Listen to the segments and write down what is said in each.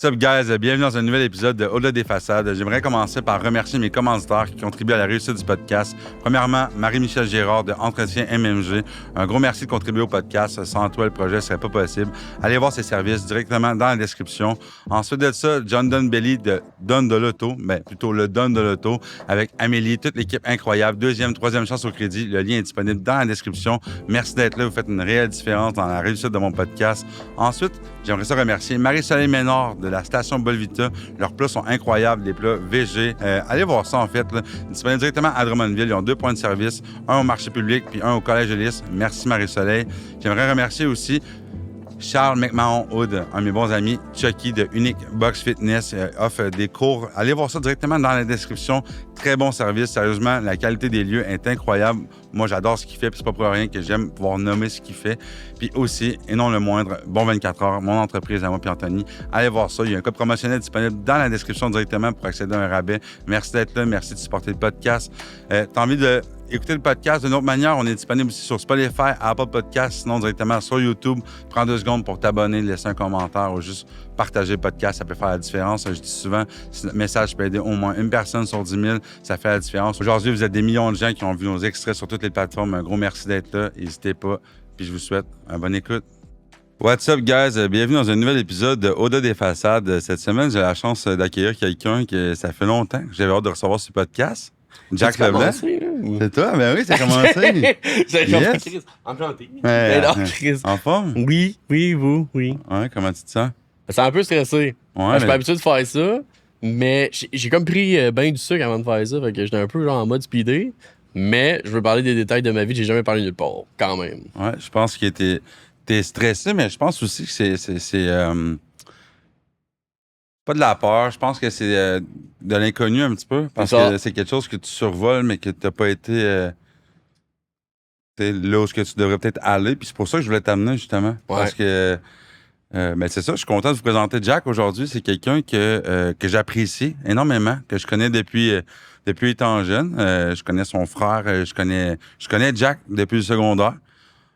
What's up, guys? Bienvenue dans un nouvel épisode de Au-delà des façades. J'aimerais commencer par remercier mes commanditaires qui contribuent à la réussite du podcast. Premièrement, Marie-Michel Gérard de Entretien MMG. Un gros merci de contribuer au podcast. Sans toi, le projet ne serait pas possible. Allez voir ses services directement dans la description. Ensuite de ça, John Don Belly de Don de l'Auto, plutôt le Don de l'Auto, avec Amélie, toute l'équipe incroyable. Deuxième, troisième chance au crédit. Le lien est disponible dans la description. Merci d'être là. Vous faites une réelle différence dans la réussite de mon podcast. Ensuite, j'aimerais ça remercier Marie-Soleil Ménard de la station Bolvita. Leurs plats sont incroyables, des plats VG. Allez voir ça, en fait. Là. Disponible directement à Drummondville. Ils ont 2 points de service, un au marché public puis un au Collège de Lys. Merci, Marie-Soleil. J'aimerais remercier aussi Charles McMahon-Hood, un de mes bons amis, Chucky de Unique Box Fitness, offre des cours. Allez voir ça directement dans la description. Très bon service. Sérieusement, la qualité des lieux est incroyable. Moi, j'adore ce qu'il fait, puis c'est pas pour rien que j'aime pouvoir nommer ce qu'il fait. Puis aussi, et non le moindre, Bon 24 heures, mon entreprise à moi puis Anthony. Allez voir ça. Il y a un code promotionnel disponible dans la description directement pour accéder à un rabais. Merci d'être là. Merci de supporter le podcast. T'as envie de écouter le podcast d'une autre manière, on est disponible aussi sur Spotify, Apple Podcasts, sinon directement sur YouTube. Prends 2 secondes pour t'abonner, laisser un commentaire ou juste partager le podcast. Ça peut faire la différence. Je dis souvent, si notre message peut aider au moins une personne sur 10 000, ça fait la différence. Aujourd'hui, vous êtes des millions de gens qui ont vu nos extraits sur toutes les plateformes. Un gros merci d'être là. N'hésitez pas. Puis je vous souhaite une bonne écoute. What's up, guys? Bienvenue dans un nouvel épisode de Au-delà des façades. Cette semaine, j'ai la chance d'accueillir quelqu'un que ça fait longtemps que j'avais hâte de recevoir ce podcast. Jack Leblanc. C'est toi? Ben oui, ça a commencé. Yes. Chris, enchanté. Chris. En forme? Oui, vous, oui. Ouais, comment tu te sens? C'est un peu stressé. Ouais, Je suis pas habitué de faire ça, mais j'ai comme pris bien du sucre avant de faire ça, fait que j'étais un peu genre en mode speedé, mais je veux parler des détails de ma vie que j'ai jamais parlé nulle part, quand même. Ouais, je pense que t'es stressé, mais je pense aussi que c'est pas de la peur, je pense que c'est de l'inconnu un petit peu, parce que c'est quelque chose que tu survoles, mais que t'as pas été là où tu devrais peut-être aller, puis c'est pour ça que je voulais t'amener, justement, parce que c'est ça, je suis content de vous présenter Jack aujourd'hui. C'est quelqu'un que j'apprécie énormément, que je connais depuis étant jeune. Je connais son frère, je connais Jack depuis le secondaire.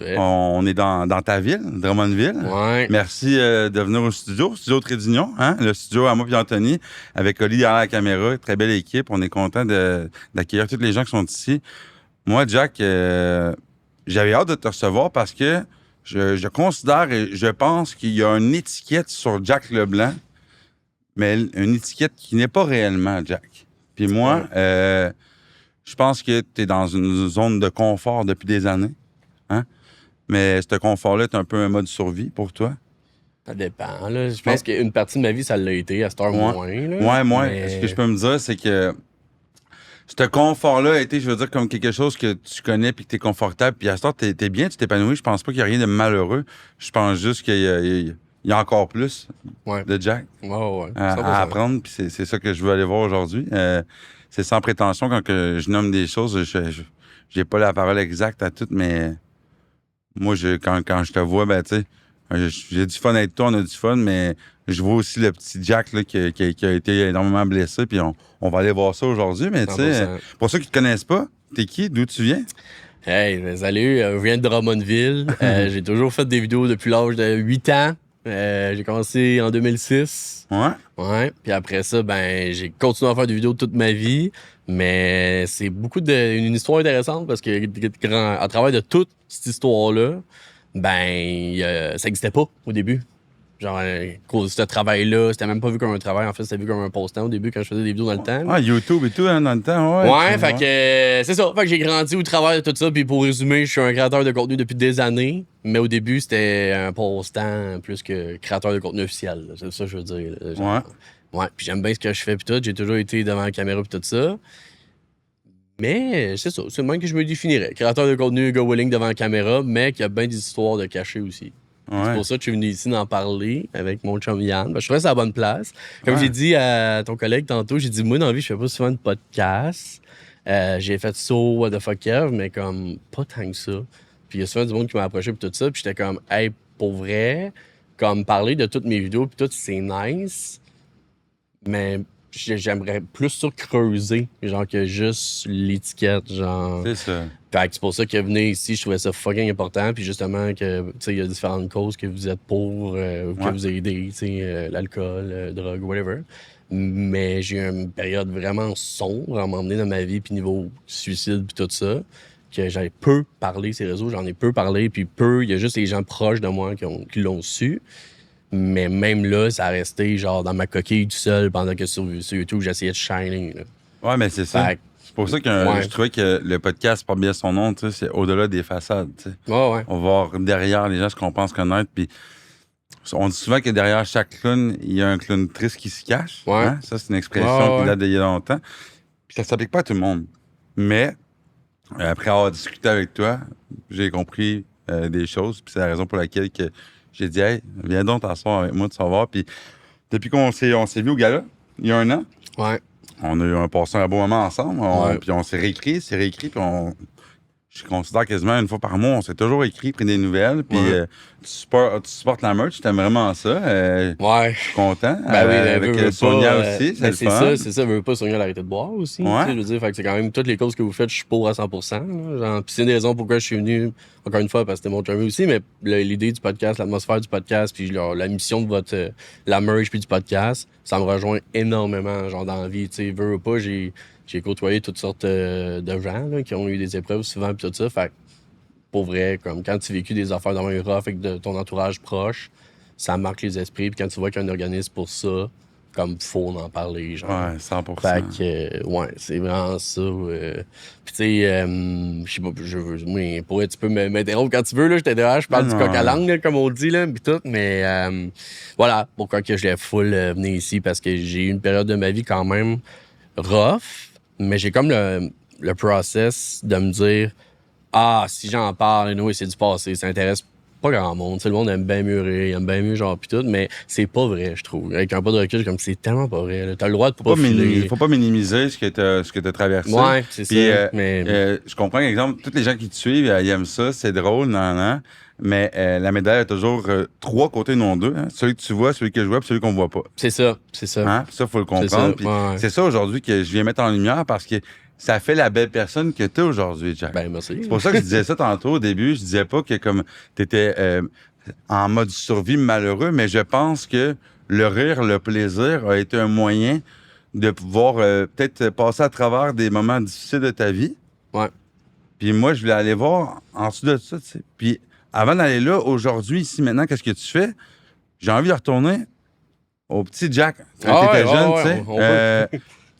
Ouais. On est dans ta ville, Drummondville. Ouais. Merci de venir au studio Trédignon, hein? Le studio à moi et Anthony, avec Oli derrière la caméra. Très belle équipe. On est content d'accueillir tous les gens qui sont ici. Moi, Jack, j'avais hâte de te recevoir parce que je considère et je pense qu'il y a une étiquette sur Jack Leblanc, mais une étiquette qui n'est pas réellement Jack. Puis moi, je pense que tu es dans une zone de confort depuis des années. Hein? Mais ce confort-là est un peu un mode survie pour toi. Ça dépend. Là. Je pense qu'une partie de ma vie, ça l'a été, à cette heure moins. Là. Ouais, moi, mais... ce que je peux me dire, c'est que ce confort-là a été, je veux dire, comme quelque chose que tu connais puis que tu es confortable. Puis à ce temps, tu es bien, tu t'épanouis. Je pense pas qu'il y a rien de malheureux. Je pense juste qu'il y a encore plus de Jack à apprendre. Puis c'est ça que je veux aller voir aujourd'hui. C'est sans prétention quand je nomme des choses. Je j'ai pas la parole exacte à toutes, mais moi, quand je te vois, ben tu sais, j'ai du fun avec toi, on a du fun, mais je vois aussi le petit Jack là, qui a été énormément blessé, puis on va aller voir ça aujourd'hui. Mais tu sais, pour ceux qui te connaissent pas, t'es qui? D'où tu viens? Hey, salut, je viens de Drummondville. J'ai toujours fait des vidéos depuis l'âge de 8 ans. J'ai commencé en 2006. Ouais. Puis après ça, ben j'ai continué à faire des vidéos toute ma vie. Mais c'est une histoire intéressante parce que à travers de toute cette histoire-là, ben ça n'existait pas au début. Genre, ce travail-là, c'était même pas vu comme un travail. En fait, c'était vu comme un passe-temps au début quand je faisais des vidéos dans le temps. Ah, YouTube et tout, hein, dans le temps, ouais. Ouais, fait que c'est ça. Fait que j'ai grandi au travers de tout ça. Puis pour résumer, je suis un créateur de contenu depuis des années. Mais au début, c'était un passe-temps plus que créateur de contenu officiel. C'est ça que je veux dire. Genre, ouais, puis j'aime bien ce que je fais. Puis tout, j'ai toujours été devant la caméra. Puis tout ça. Mais c'est ça. C'est le même que je me définirais. Créateur de contenu, go willing devant la caméra, mais qui a bien des histoires de cachées aussi. C'est pour ça que je suis venu ici d'en parler avec mon chum Yann. Ben, je trouvais ça à la bonne place. Comme j'ai dit à ton collègue tantôt, j'ai dit, moi, dans la vie, je fais pas souvent de podcast. J'ai fait ça, what the fuck, mais comme pas tant que ça. Puis il y a souvent du monde qui m'a approché pour tout ça. Puis j'étais comme, hey, pour vrai, comme parler de toutes mes vidéos, puis tout, c'est nice. Mais j'aimerais plus ça creuser, genre, que juste l'étiquette, genre. C'est ça. Fait que c'est pour ça que venir ici, je trouvais ça fucking important. Puis justement, que, tu sais, il y a différentes causes que vous êtes pour, que vous aidez, tu sais, l'alcool, drogue, whatever. Mais j'ai eu une période vraiment sombre à m'emmener dans ma vie, puis niveau suicide, puis tout ça, que j'avais peu parlé ces réseaux, j'en ai peu parlé, puis il y a juste les gens proches de moi qui l'ont su. Mais même là, ça a resté genre dans ma coquille tout seul pendant que sur YouTube, j'essayais de shining. Là. Ouais, mais c'est ça. C'est pour ça que je trouvais que le podcast porte bien son nom, tu sais, c'est au-delà des façades, tu sais. Ouais. On va voir derrière les gens ce qu'on pense connaître, puis on dit souvent que derrière chaque clown, il y a un clown triste qui se cache. Ouais. Hein? Ça, c'est une expression qui date d'il y a longtemps. Puis ça s'applique pas à tout le monde. Mais après avoir discuté avec toi, j'ai compris des choses, puis c'est la raison pour laquelle que j'ai dit « Hey, viens donc t'asseoir avec moi, de savoir. » Puis depuis qu'on s'est vu au gala, il y a 1 an, on a passé un beau moment ensemble, puis on s'est réécrit, puis je considère quasiment 1 fois par mois, on s'est toujours écrit, pris des nouvelles, puis tu supportes la merch, t'aimes vraiment ça. Je suis content. Ben oui, avec Sonia aussi, c'est le fun. C'est ça, veux pas Sonia l'arrêter de boire aussi. Je veux dire, fait que c'est quand même toutes les causes que vous faites, je suis pour à 100%. Genre, puis c'est une des raisons pourquoi je suis venu, encore une fois, parce que c'était mon chum aussi, mais l'idée du podcast, l'atmosphère du podcast, puis la mission de la merch puis du podcast, ça me rejoint énormément, genre, dans la vie. Tu sais, veux pas, j'ai côtoyé toutes sortes de gens là, qui ont eu des épreuves souvent pis tout ça. Fait que, pour vrai, comme quand tu as vécu des affaires dans un rough avec de ton entourage proche, ça marque les esprits. Puis quand tu vois qu'il y a un organisme pour ça, comme faut en parler, genre. Ouais, 100%. Fait que, c'est vraiment ça. Puis tu sais, je sais pas, moi, pour être, tu peux m'interrompre quand tu veux, là, je t'ai je parle du coq à langue, là, comme on dit, là, pis tout, mais voilà, pourquoi que je l'ai full venir ici, parce que j'ai eu une période de ma vie quand même rough, mais j'ai comme le process de me dire si j'en parle, c'est du passé, ça intéresse pas grand monde. T'sais, le monde aime bien mieux rire, aime bien mieux genre pis tout, mais c'est pas vrai, je trouve. Avec un pas de recul, comme c'est tellement pas vrai. Là. T'as le droit de pas filer. Faut pas minimiser ce que t'as traversé. Ouais, c'est ça. Mais je comprends, par exemple, tous les gens qui te suivent, ils aiment ça, c'est drôle, non. Mais la médaille a toujours 3 côtés, non 2. Hein? Celui que tu vois, celui que je vois, puis celui qu'on voit pas. C'est ça. Hein? Ça, faut le comprendre. C'est ça aujourd'hui que je viens mettre en lumière parce que ça fait la belle personne que tu es aujourd'hui, Jack. Ben, merci. C'est pour ça que je disais ça tantôt au début. Je disais pas que comme tu étais en mode survie malheureux, mais je pense que le rire, le plaisir a été un moyen de pouvoir peut-être passer à travers des moments difficiles de ta vie. Ouais. Puis moi, je voulais aller voir en dessous de ça, tu sais. Puis avant d'aller là, aujourd'hui, ici, maintenant, qu'est-ce que tu fais? J'ai envie de retourner au petit Jack. Quand t'étais jeune,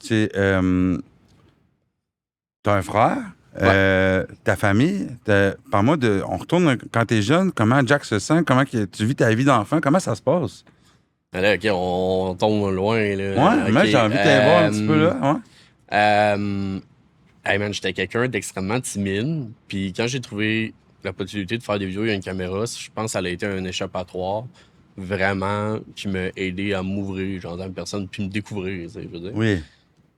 tu sais. T'as un frère, ta famille. Parle-moi on retourne quand t'es jeune, comment Jack se sent, comment tu vis ta vie d'enfant, comment ça se passe? Là, OK, on tombe loin, là. Ouais, moi, j'ai envie de t'aller voir un petit peu, là. Hey man, j'étais quelqu'un d'extrêmement timide. Puis quand j'ai trouvé la possibilité de faire des vidéos avec une caméra, je pense que ça a été un échappatoire vraiment qui m'a aidé à m'ouvrir, genre, dans une personne, puis me découvrir, je veux dire. Oui.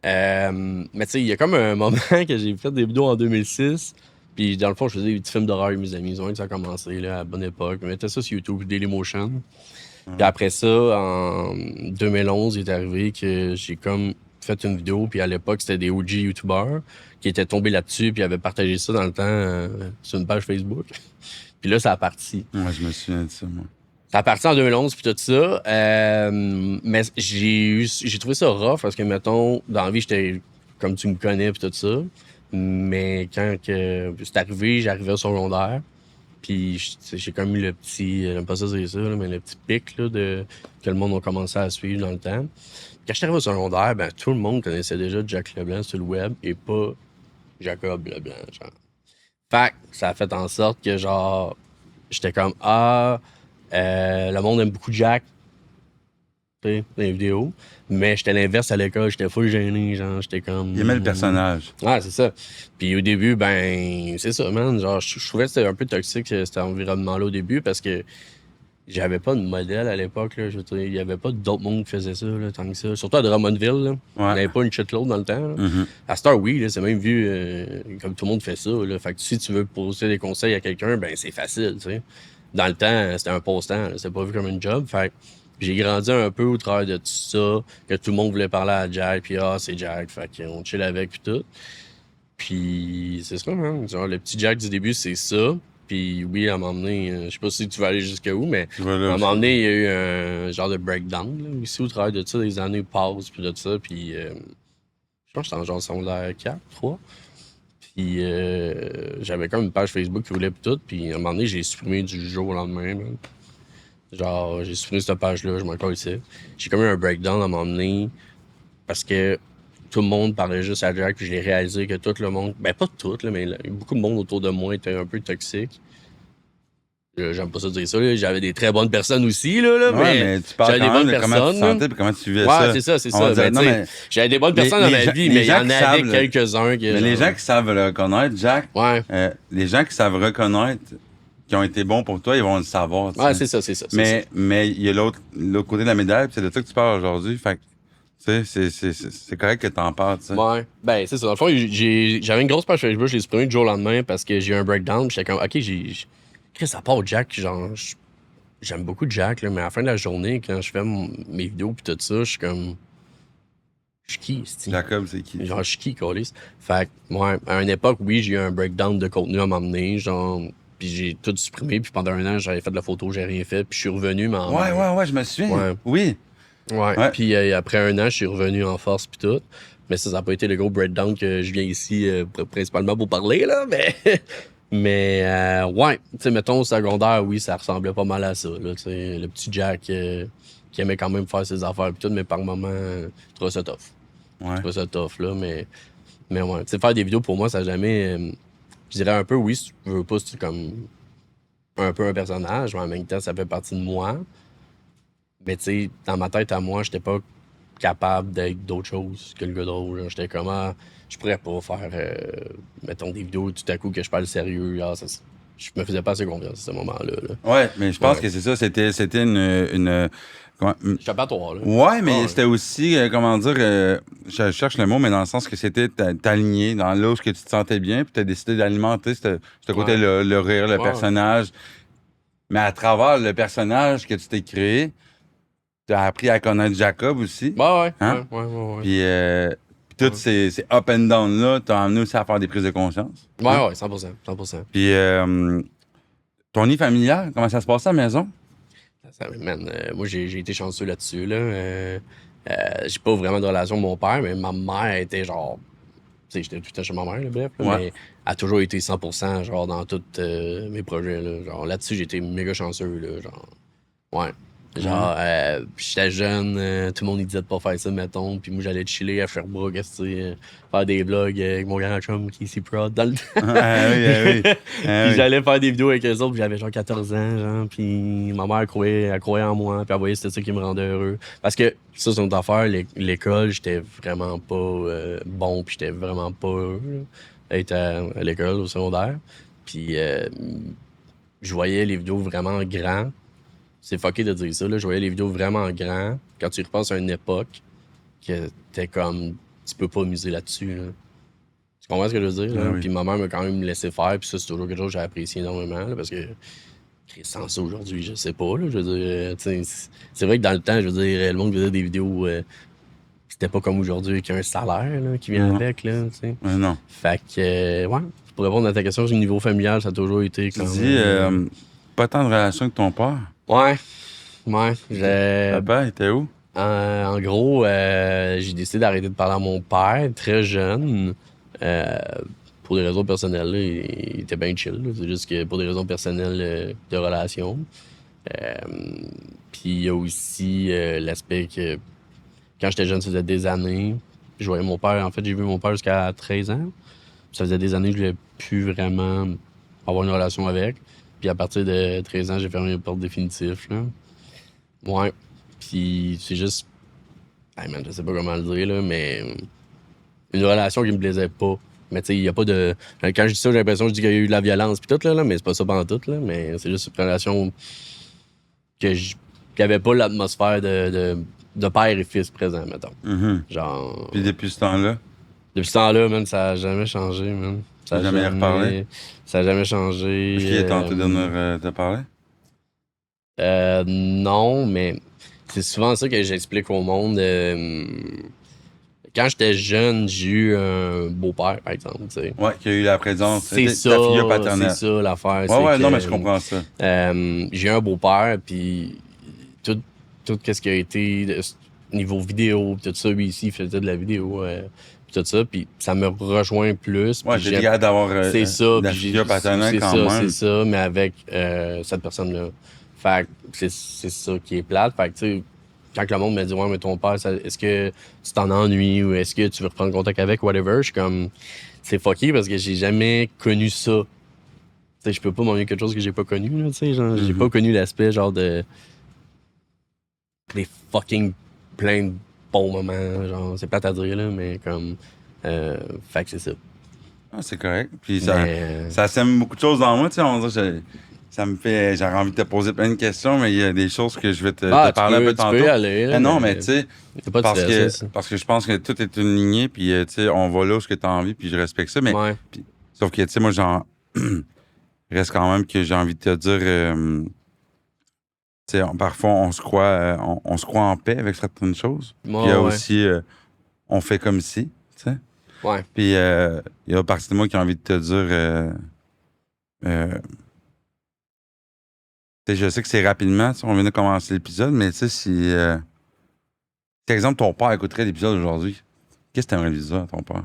Mais tu sais, il y a comme un moment que j'ai fait des vidéos en 2006, puis dans le fond, je faisais des petits films d'horreur avec mes amis. Ils ont que ça a commencé là, à la bonne époque. Je mettais ça sur YouTube, Dailymotion. Puis après ça, en 2011, il est arrivé que j'ai comme fait une vidéo, puis à l'époque, c'était des OG YouTubers qui étaient tombés là-dessus, puis avaient partagé ça dans le temps sur une page Facebook. Puis là, ça a parti. Ouais, je me souviens de ça, moi. Ça a parti en 2011 puis tout ça. Mais j'ai trouvé ça rough parce que, mettons, dans la vie, j'étais comme tu me connais puis tout ça. Mais quand c'est arrivé, j'arrivais au secondaire. Puis j'ai comme eu le petit, j'aime pas ça dire ça, là, mais le petit pic là, que le monde a commencé à suivre dans le temps. Quand j'étais arrivé au secondaire, ben tout le monde connaissait déjà Jack Leblanc sur le web et pas Jacob Leblanc, genre. Fait que ça a fait en sorte que, genre, j'étais comme le monde aime beaucoup Jack, tu sais, dans les vidéos. Mais j'étais l'inverse à l'école, j'étais full gêné, genre, j'étais comme... Il aimait le personnage. Ouais, c'est ça. Puis au début, ben, c'est ça, man. Genre, je trouvais que c'était un peu toxique, cet environnement-là au début, parce que j'avais pas de modèle à l'époque, là. Je veux dire, il y avait pas d'autres mondes qui faisaient ça, là, tant que ça. Surtout à Drummondville, là. Il n'y avait pas une shitload dans le temps, là. Mm-hmm. À Star, oui, là, c'est même vu comme tout le monde fait ça, là. Fait que si tu veux poser des conseils à quelqu'un, ben, c'est facile, tu sais. Dans le temps, c'était un passe-temps, c'est pas vu comme une job. Fait J'ai grandi un peu au travers de tout ça, que tout le monde voulait parler à Jack, puis c'est Jack, fait qu'on chill avec, puis tout. Puis c'est ça, hein. Genre, le petit Jack du début, c'est ça. Puis oui, à un moment donné, je sais pas si tu vas aller jusqu'à où, mais à un moment donné, il y a eu un genre de breakdown, là, ici, au travers de ça, des années passent, puis de ça, puis je pense que j'étais en genre secondaire 4, 3. Puis j'avais comme une page Facebook qui roulait, puis tout, puis à un moment donné, j'ai supprimé du jour au lendemain, man. Genre, j'ai supprimé cette page-là, je m'en calissais. J'ai comme eu un breakdown à un moment donné, parce que tout le monde parlait juste à Jack, puis j'ai réalisé que tout le monde, ben pas tout, là, mais beaucoup de monde autour de moi était un peu toxique. J'aime pas ça dire ça, là. J'avais des très bonnes personnes aussi, là, mais tu parles quand même de comment tu te sentais et comment tu vivais ça. Ouais, c'est ça, c'est ça. J'avais des bonnes personnes dans ma vie, mais il y en avait quelques-uns qui... Mais les gens qui savent le reconnaître, Jack, les gens qui savent reconnaître qui ont été bons pour toi, ils vont le savoir. Ouais, c'est ça. Mais il y a l'autre côté de la médaille, puis c'est de ça que tu parles aujourd'hui. Fait que, tu sais, c'est correct que t'en parles, tu sais. Ouais, ben c'est ça. Dans le fond, j'avais une grosse page Facebook, je l'ai supprimée du jour au lendemain parce que j'ai eu un breakdown. J'étais comme, OK, Chris, à part Jack, genre, j'aime beaucoup Jack, là, mais à la fin de la journée, quand je fais mes vidéos pis tout ça, je suis comme... Je suis qui, c'est-tu? Jacob, c'est qui? Genre, je suis qui, câlisse? Fait que, ouais, à une époque, oui, j'ai eu un breakdown de contenu à m'emmener, genre... Puis j'ai tout supprimé, puis pendant un an, j'avais fait de la photo, j'ai rien fait, puis je suis revenu, mais Ouais, je me souviens. Oui. Ouais. Puis après un an, je suis revenu en force, puis tout. Mais ça n'a pas été le gros breakdown que je viens ici, principalement pour parler, là, mais... Mais, ouais, tu sais, mettons, au secondaire, oui, ça ressemblait pas mal à ça, là, tu sais, le petit Jack qui aimait quand même faire ses affaires pis tout, mais par moments, je trouvais ça tough. Ouais. Je trouvais ça tough, là, mais ouais, tu sais, faire des vidéos, pour moi, ça n'a jamais... je dirais un peu, oui, si tu veux pas, c'est comme un peu un personnage, mais en même temps, ça fait partie de moi. Mais, tu sais, dans ma tête, à moi, j'étais pas capable d'être d'autre chose que le gars drôle, là. J'étais comme, je pourrais pas faire, mettons, des vidéos tout à coup que je parle sérieux. Je me faisais pas assez confiance à ce moment-là. Là. Ouais, mais je pense que c'est ça. C'était une échappatoire, là. Ouais, mais c'était aussi, comment dire, je cherche le mot, mais dans le sens que c'était t'aligner dans là où que tu te sentais bien, puis t'as décidé d'alimenter ce côté-là, le rire, le personnage. Mais à travers le personnage que tu t'es créé, t'as appris à connaître Jacob aussi. Ouais. Puis toutes ces up and down-là t'ont amené aussi à faire des prises de conscience. Ouais, 100%. Puis ton nid familial, comment ça se passe à la maison? Moi, j'ai été chanceux là-dessus, là. J'ai pas vraiment de relation avec mon père, mais ma mère était genre... Tu sais, j'étais tout le temps chez ma mère, là, bref. Là, mais elle a toujours été 100%, genre, dans tous mes projets, là. Genre, là-dessus, j'ai été méga chanceux, là, genre... Ouais. Genre, j'étais jeune, tout le monde il disait de pas faire ça, mettons. Puis moi, j'allais chiller à Sherbrooke, faire des vlogs avec mon grand chum qui est ici proud dans le temps. Oui. Puis j'allais faire des vidéos avec eux autres, puis j'avais genre 14 ans, genre. Puis ma mère elle croyait en moi, puis elle voyait que c'était ça qui me rendait heureux. Parce que ça, c'est une autre affaire. L'école, j'étais vraiment pas bon, puis j'étais vraiment pas heureux d'être à l'école, au secondaire. Puis je voyais les vidéos vraiment grands. C'est fucké de dire ça, là. Je voyais les vidéos vraiment grands. Quand tu y repenses à une époque, que t'es comme... Tu peux pas miser là-dessus, là. Tu comprends ce que je veux dire, là? Oui. Puis ma mère m'a quand même laissé faire, puis ça, c'est toujours quelque chose que j'ai apprécié énormément, là, parce que... Sans ça, aujourd'hui, je sais pas, là. Je veux dire, c'est vrai que dans le temps, je veux dire, le monde faisait des vidéos... c'était pas comme aujourd'hui, avec un salaire, là, qui vient avec, là, tu sais. Non. Fait que, ouais. Pour répondre à ta question, au niveau familial, ça a toujours été comme... Tu dis, pas tant de relation avec ton père? Ouais. Papa était où? En gros, j'ai décidé d'arrêter de parler à mon père très jeune. Pour des raisons personnelles, là, il était bien chill. Là. C'est juste que pour des raisons personnelles de relation. Puis il y a aussi l'aspect que quand j'étais jeune, ça faisait des années. Je voyais mon père. En fait, j'ai vu mon père jusqu'à 13 ans. Ça faisait des années que je voulais plus vraiment avoir une relation avec. Puis à partir de 13 ans, j'ai fermé les portes définitif. Là. Ouais. Puis c'est juste... Hey man, je sais pas comment le dire, là, mais... Une relation qui me plaisait pas. Mais tu sais, il y a pas de... Quand je dis ça, j'ai l'impression que je dis qu'il y a eu de la violence pis tout, là, mais c'est pas ça pendant tout, là. Mais c'est juste une relation qui avait pas l'atmosphère de père et fils présent, mettons. Mm-hmm. Genre... Puis depuis ce temps-là? Depuis ce temps-là, man, ça a jamais changé, man. Ça a jamais reparlé? Ça a jamais changé. Est-ce qu'il a tenté de te parler? Non, mais c'est souvent ça que j'explique au monde. Quand j'étais jeune, j'ai eu un beau-père, par exemple. T'sais. Ouais, qui a eu la présence. C'est ça, ta figure paternelle. c'est ça l'affaire. Ouais, c'est non, que, mais je comprends ça. j'ai eu un beau-père, puis tout ce qui a été niveau vidéo, tout ça, lui ici, il faisait de la vidéo, puis tout ça, puis ça me rejoint plus. Ouais, j'ai hâte d'avoir la figure paternelle quand même. C'est ça, mais avec cette personne-là. Fait que c'est ça qui est plate. Fait que, tu sais, quand le monde me dit « Ouais, mais ton père, est-ce que tu t'en ennuies ou est-ce que tu veux reprendre contact avec, whatever », je suis comme... C'est fucké parce que j'ai jamais connu ça. Tu sais, je peux pas m'ennuyer quelque chose que j'ai pas connu, là, tu sais, genre, j'ai pas connu l'aspect, genre, de... des fucking plein de bons moments, genre, c'est plate à dire, là, mais comme... fait que c'est ça. Ah, c'est correct. Puis ça sème beaucoup de choses dans moi, tu sais, on dirait ça me fait... J'aurais envie de te poser plein de questions, mais il y a des choses que je vais te parler un peu tantôt. Tu peux y aller, là, non, mais tu sais, parce que je pense que tout est une lignée, puis tu sais, on va là où tu as envie, puis je respecte ça, mais... Puis, sauf que, tu sais, moi, reste quand même que j'ai envie de te dire... tu sais, parfois, on se croit en paix avec certaines choses. Puis il y a aussi... on fait comme si, tu sais. Ouais. Puis il y a une partie de moi qui a envie de te dire... je sais que c'est rapidement, on vient de commencer l'épisode, mais tu sais, si... par exemple, ton père écouterait l'épisode aujourd'hui, qu'est-ce que tu aimerais lui dire à ton père?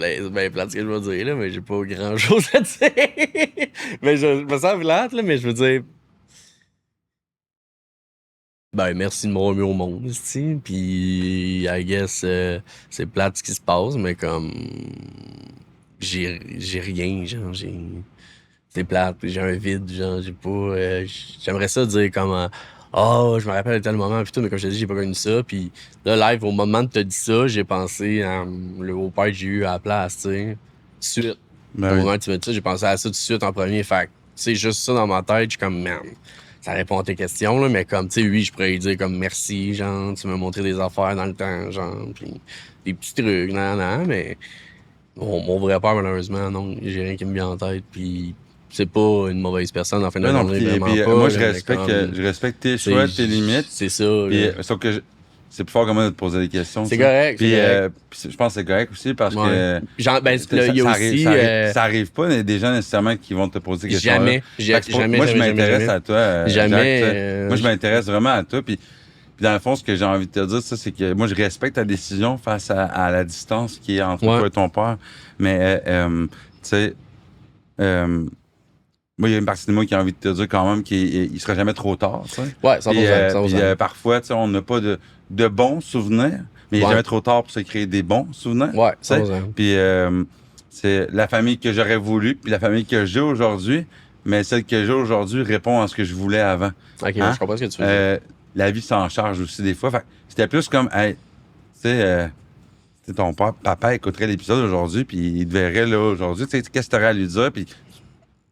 C'est bien plate ce que je veux dire, là, mais j'ai pas grand-chose à dire. Mais je me sens plate, là, mais je veux dire... merci de me remettre au monde, t'sais. Puis, I guess, c'est plate ce qui se passe, mais comme... J'ai rien, genre, c'est plate, j'ai un vide, genre, j'ai pas... j'aimerais ça dire comme... je me rappelle de tel moment, puis tout, mais comme je te dis, j'ai pas connu ça. Puis là, live, au moment de te dire ça, j'ai pensé à le beau-père que j'ai eu à la place, tu sais. Tout de suite. Au moment où tu me dis ça, j'ai pensé à ça tout de suite en premier. Fait que, c'est juste ça dans ma tête, je suis comme, man, ça répond à tes questions, là, mais comme, tu sais, oui, je pourrais lui dire comme merci, genre, tu m'as montré des affaires dans le temps, genre, puis des petits trucs, nan, mais mon vrai père, malheureusement, non, j'ai rien qui me vient en tête, puis c'est pas une mauvaise personne en fin de journée, vraiment pas. Moi, je respecte tes choix, tes limites. C'est ça. Sauf que c'est plus fort que moi de te poser des questions. C'est correct. Puis je pense que c'est correct aussi parce que... ça arrive pas, il y a des gens nécessairement qui vont te poser des questions. Jamais. Moi, je m'intéresse à toi. Jamais. Moi, je m'intéresse vraiment à toi. Puis dans le fond, ce que j'ai envie de te dire, c'est que moi, je respecte ta décision face à la distance qui est entre toi et ton père. Mais, tu sais... moi, il y a une partie de moi qui a envie de te dire quand même qu'il sera jamais trop tard, tu sais. Ouais, 100%. Puis parfois, tu sais, on n'a pas de bons souvenirs, mais il n'est jamais trop tard pour se créer des bons souvenirs. Ouais, 100%. Puis c'est la famille que j'aurais voulu, puis la famille que j'ai aujourd'hui, mais celle que j'ai aujourd'hui répond à ce que je voulais avant. OK, je comprends ce que tu veux dire. La vie s'en charge aussi des fois. Fait, c'était plus comme, hey, tu sais... ton papa écouterait l'épisode aujourd'hui, puis il te verrait là aujourd'hui. Tu sais, qu'est-ce que tu aurais à lui dire? Puis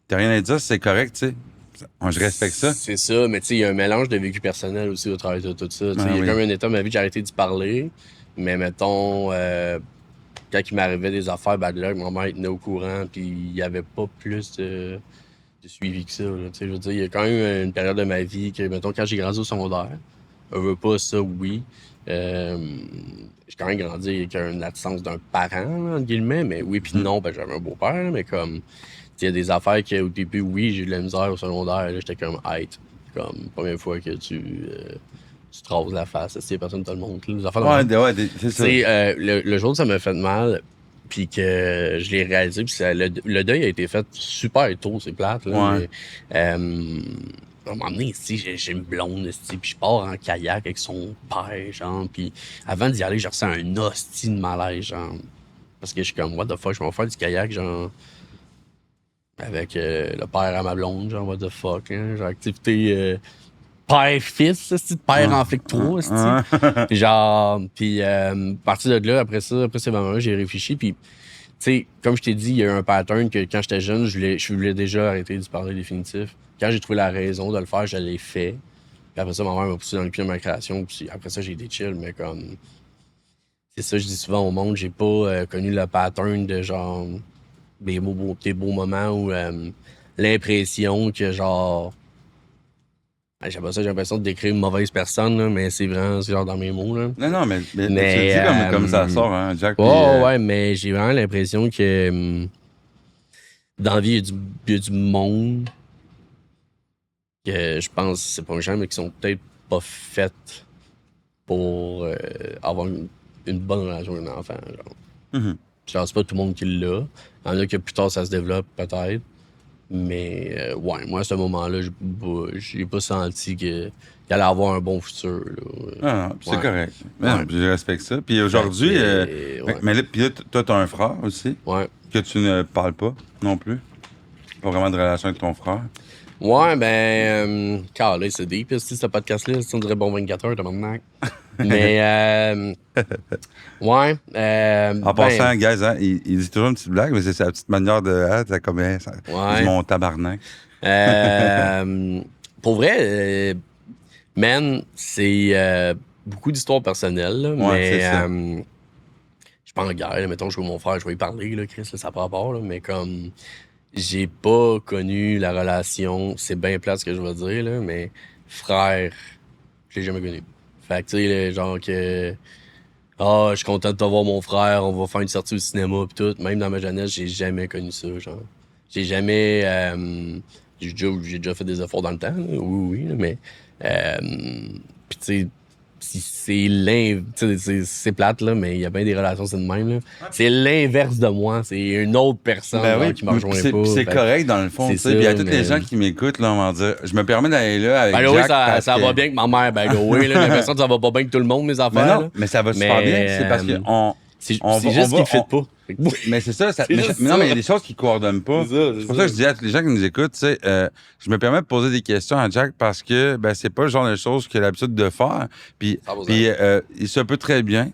t'as rien à dire, c'est correct, tu sais. Je respecte ça. C'est ça, mais tu sais, il y a un mélange de vécu personnel aussi au travers de tout ça. Il y a comme un état de ma vie que j'ai arrêté d'y parler, mais mettons, quand il m'arrivait des affaires, là, ma mère tenait au courant, puis il n'y avait pas plus de suivi que ça. Là, je veux dire, il y a quand même une période de ma vie que, mettons, quand j'ai grandi au secondaire, je veux pas ça, oui. J'ai quand même grandi avec une absence d'un parent, là, entre guillemets, mais oui, puis non, j'avais un beau-père, mais comme... Il y a des affaires qu'au début, oui, j'ai eu de la misère au secondaire. J'étais comme, comme, première fois que tu te rases la face, c'est personne te le montre. Les affaires c'est ça. Le jour où ça m'a fait mal, puis que je l'ai réalisé, puis le deuil a été fait super tôt, c'est plate. Là, mais, à un moment donné, j'ai une blonde, puis je pars en kayak avec son père, genre, puis avant d'y aller, j'ai reçu un hostie de malaise, genre, parce que je suis comme, what the fuck, je vais faire du kayak, genre, avec le père à ma blonde, genre, what the fuck, hein, genre, activité père-fils, père en flic 3, genre, puis à partir de là, après c'est vraiment j'ai réfléchi, puis, tu sais, comme je t'ai dit, il y a eu un pattern que quand j'étais jeune, je voulais déjà arrêter d'y parler définitif. Quand j'ai trouvé la raison de le faire, je l'ai fait. Puis après ça, ma mère m'a poussé dans le pied de ma création, puis après ça, j'ai été chill, mais comme... C'est ça, je dis souvent au monde, j'ai pas connu le pattern de genre... des beaux moments où l'impression que genre J'ai pas ça, j'ai l'impression de décrire une mauvaise personne, là, mais c'est vraiment genre dans mes mots. Là. Non, mais tu le dis comme ça sort, hein, Jack. Ouais, mais j'ai vraiment l'impression que dans la vie, il y a du monde que je pense, c'est pas un genre, mais qui sont peut-être pas faites pour avoir une bonne relation avec un enfant. Genre. Mm-hmm. Genre, c'est pas tout le monde qui l'a. Il y en a que plus tard, ça se développe, peut-être. Mais, ouais, moi, à ce moment-là, j'ai pas senti qu'il allait avoir un bon futur. Là. Non, c'est correct. Non, je respecte ça. Puis aujourd'hui, mais là, puis là, toi, t'as un frère aussi. Ouais. Que tu ne parles pas non plus. Pas vraiment de relation avec ton frère. Ouais, ben, là, c'est deep, ce podcast-là. On dirait bon 24 heures, de maintenant. Mais, ouais. En passant, guys, hein, il dit toujours une petite blague, mais c'est sa petite manière de. Hein, t'as combien? Ça, ouais. mon tabarnak. Pour vrai, man, c'est beaucoup d'histoires personnelles, là, ouais, mais c'est ça. je suis pas en guerre. Là, mettons, je vois mon frère, je vais y parler, là, Chris, là, ça prend part, là, mais comme. J'ai pas connu la relation, c'est bien plate ce que je veux dire, là, mais frère, je l'ai jamais connu. Fait que, tu sais, genre que. Ah, je suis content de te voir, mon frère, on va faire une sortie au cinéma, pis tout. Même dans ma jeunesse, j'ai jamais connu ça, genre. J'ai jamais. J'ai déjà fait des efforts dans le temps, là, oui, là, mais. Pis, tu sais, si c'est plate, là, mais il y a bien des relations, c'est de même, là. C'est l'inverse de moi. C'est une autre personne genre, qui me rejoint pas. C'est correct, dans le fond. Puis il y a tous les gens qui m'écoutent, là, on va dire. Je me permets d'aller là avec Jack. Ça va bien avec ma mère, ben oui, j'ai l'impression que ça va pas bien avec tout le monde, mes affaires. Mais non, mais ça va super bien. C'est parce que c'est juste qu'il ne fit pas. Mais c'est ça. Mais non, mais il y a des choses qui ne coordonnent pas. C'est pour ça que je dis à tous les gens qui nous écoutent, tu sais, je me permets de poser des questions à Jack parce que ben, c'est pas le genre de choses qu'il a l'habitude de faire. Puis il se peut très bien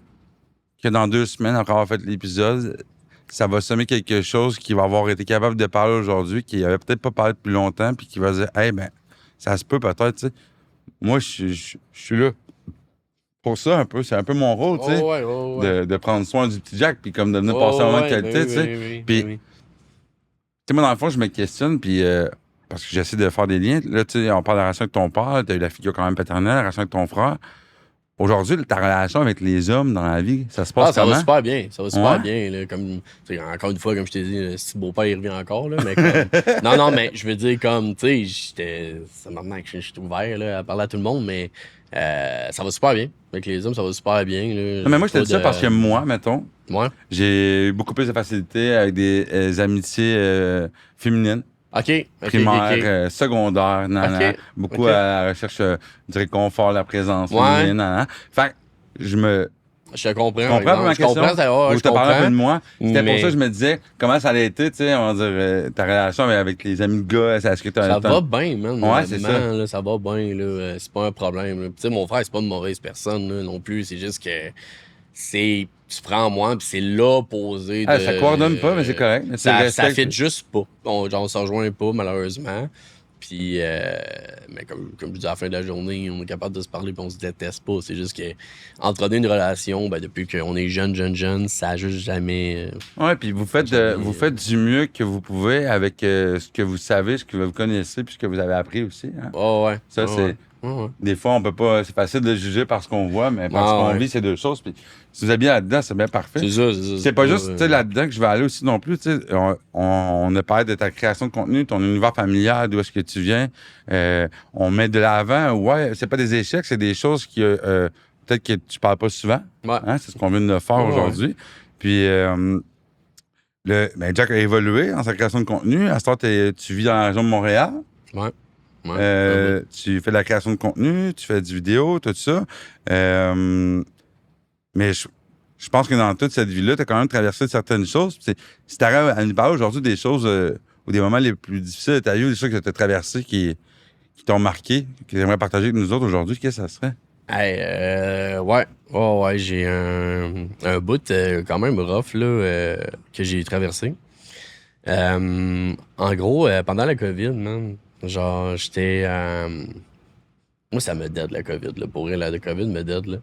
que dans 2 semaines, après avoir fait l'épisode, ça va semer quelque chose qu'il va avoir été capable de parler aujourd'hui, qu'il avait peut-être pas parlé depuis longtemps, puis qu'il va dire, hey, ben, ça se peut peut-être, tu sais. Moi, je suis là. Pour ça, un peu, c'est un peu mon rôle, tu sais, de prendre soin du petit Jack, puis comme de venir passer un moment de qualité, tu sais. Puis, tu sais, moi, dans le fond, je me questionne, puis parce que j'essaie de faire des liens. Là, tu sais, on parle de la relation avec ton père, t'as eu la figure quand même paternelle, la relation avec ton frère. Aujourd'hui, ta relation avec les hommes dans la vie, ça se passe comment? Ça va super bien. Ça va super bien. Là, comme, encore une fois, comme je t'ai dit, si beau-père, il revient encore. Là, mais comme, non, mais je veux dire, comme, tu sais, c'est maintenant que je suis ouvert là, à parler à tout le monde, mais ça va super bien. Avec les hommes, ça va super bien. Là, non, mais moi, je te dis ça parce que moi, mettons, j'ai eu beaucoup plus de facilité avec des amitiés féminines. Primaire, secondaire, beaucoup à la recherche du réconfort, la présence féminine, Fait que je te comprends. Tu comprends ma question? Je te parlais un peu de moi. C'était pour ça que je me disais, comment ça a été, tu sais, on va dire, ta relation avec les amis de gars, est-ce que ça va bien, man. Ouais, c'est ça. Là, ça va bien, là. C'est pas un problème. Tu sais, mon frère, c'est pas une mauvaise personne, là, non plus. C'est juste que tu prends moi, puis c'est l'opposé de... Ça coordonne pas, mais c'est correct. Ça fit juste pas. On s'en rejoint pas, malheureusement. Puis, mais comme je dis, à la fin de la journée, on est capable de se parler puis on se déteste pas. C'est juste que entretenir une relation, ben, depuis qu'on est jeune, ça a juste jamais... ouais, puis vous faites du mieux que vous pouvez avec ce que vous savez, ce que vous connaissez, puis ce que vous avez appris aussi. Hein? Oh, ouais. Ça, c'est... Des fois, on peut pas... C'est facile de juger par ce qu'on voit, mais par ce qu'on vit, c'est 2 choses. Puis si vous êtes bien là-dedans, c'est bien parfait. C'est ça. C'est pas juste là-dedans que je vais aller aussi non plus. On a parlé de ta création de contenu, ton univers familial, d'où est-ce que tu viens. On met de l'avant. Ouais, c'est pas des échecs, c'est des choses qui peut-être que tu parles pas souvent. Ouais. Hein? C'est ce qu'on vient de faire aujourd'hui. Puis Jack a évolué dans sa création de contenu. À ce temps, tu vis dans la région de Montréal. Ouais. Tu fais de la création de contenu, tu fais du vidéo, tout ça. Mais je pense que dans toute cette vie-là, tu as quand même traversé certaines choses. Si tu arrives à nous parler aujourd'hui des choses ou des moments les plus difficiles de ta vie, des choses que tu as traversées qui t'ont marqué, que tu aimerais partager avec nous autres aujourd'hui, qu'est-ce que ça serait? Ouais, j'ai un bout quand même rough là, que j'ai traversé. En gros, pendant la COVID, man, genre, j'étais... moi, ça me dead, la COVID. Là. Pour rien, la COVID me dead. Là.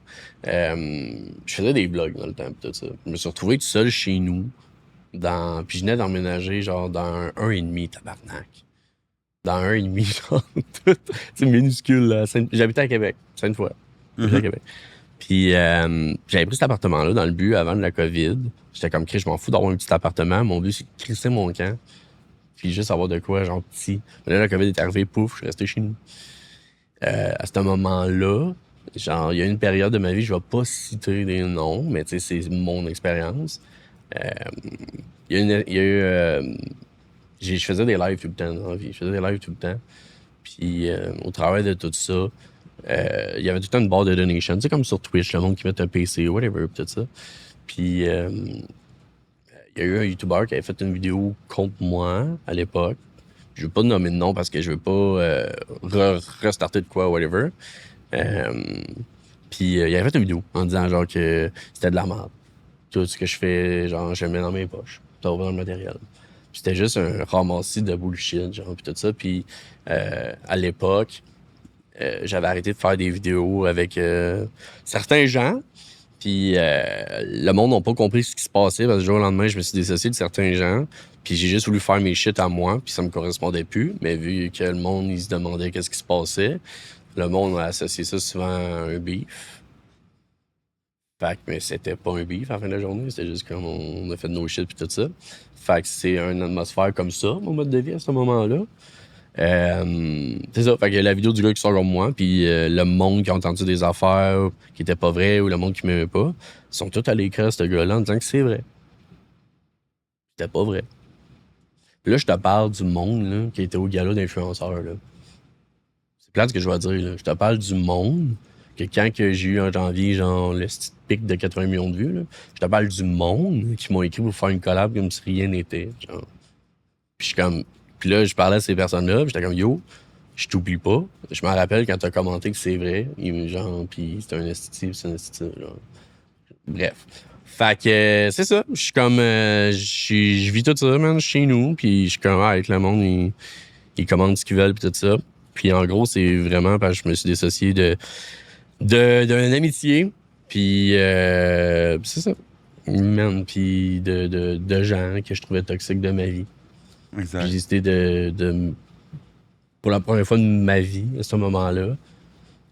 Je faisais des vlogs dans le temps, tout ça. Je me suis retrouvé tout seul chez nous. Puis je venais d'emménager, genre, dans un 1,5, tabarnak. dans un et demi, genre, tout. C'est minuscule, là. J'habitais à Québec, Sainte-Foy. J'habitais à Québec. Puis j'avais pris cet appartement-là dans le but avant de la COVID. J'étais comme, Chris, je m'en fous d'avoir un petit appartement. Mon but, c'est de crisser mon camp. Puis juste avoir de quoi, genre petit. Mais là, la COVID est arrivée, pouf, je suis resté chez nous. À ce moment-là, genre, il y a une période de ma vie, je vais pas citer des noms, mais tu sais, c'est mon expérience. Il y a eu je faisais des lives tout le temps dans la vie. Je faisais des lives tout le temps. Puis au travers de tout ça, il y avait tout le temps une barre de donation. Tu sais, comme sur Twitch, le monde qui met un PC, whatever, tout ça. Puis il y a eu un YouTuber qui avait fait une vidéo contre moi à l'époque. Je veux pas nommer de nom parce que je veux pas restarter de quoi, whatever. Puis il avait fait une vidéo en disant genre que c'était de la merde. Tout ce que je fais, genre, je le mets dans mes poches. Ça va dans le matériel. Puis c'était juste un ramassis de bullshit, genre, puis tout ça. Puis à l'époque, j'avais arrêté de faire des vidéos avec certains gens. Puis le monde n'a pas compris ce qui se passait parce que du jour au lendemain, je me suis dissocié de certains gens. Puis j'ai juste voulu faire mes shit à moi, puis ça me correspondait plus. Mais vu que le monde, il se demandait qu'est-ce qui se passait, le monde a associé ça souvent à un beef. Fait que, mais c'était pas un beef à la fin de la journée, c'était juste comme on a fait de nos shit puis tout ça. Fait que c'est une atmosphère comme ça, mon mode de vie à ce moment-là. C'est ça, fait que la vidéo du gars qui sort comme moi, puis le monde qui a entendu des affaires qui étaient pas vraies ou le monde qui m'aimait pas, ils sont tous allés écrire à ce gars-là en disant que c'est vrai. C'était pas vrai. Puis là, je te parle du monde là, qui était au gala d'influenceurs. Là. C'est plate ce que je vais dire. Là. Je te parle du monde que quand que j'ai eu en janvier, genre le petit pic de 80 millions de vues, là, je te parle du monde qui m'ont écrit pour faire une collab comme si rien n'était. Genre. Puis je suis comme. Puis là, je parlais à ces personnes-là, puis j'étais comme yo, je t'oublie pas. Je me rappelle quand t'as commenté que c'est vrai. Genre, puis c'était un esti, c'est un esti, genre. Bref. Fait que c'est ça. Je suis comme. Je vis tout ça, man, chez nous, puis je suis comme avec le monde, ils commandent ce qu'ils veulent, puis tout ça. Puis en gros, c'est vraiment parce que je me suis dissocié d'une amitié. Puis c'est ça. Man, puis de gens que je trouvais toxiques de ma vie. Exact. J'ai décidé pour la première fois de ma vie, à ce moment-là,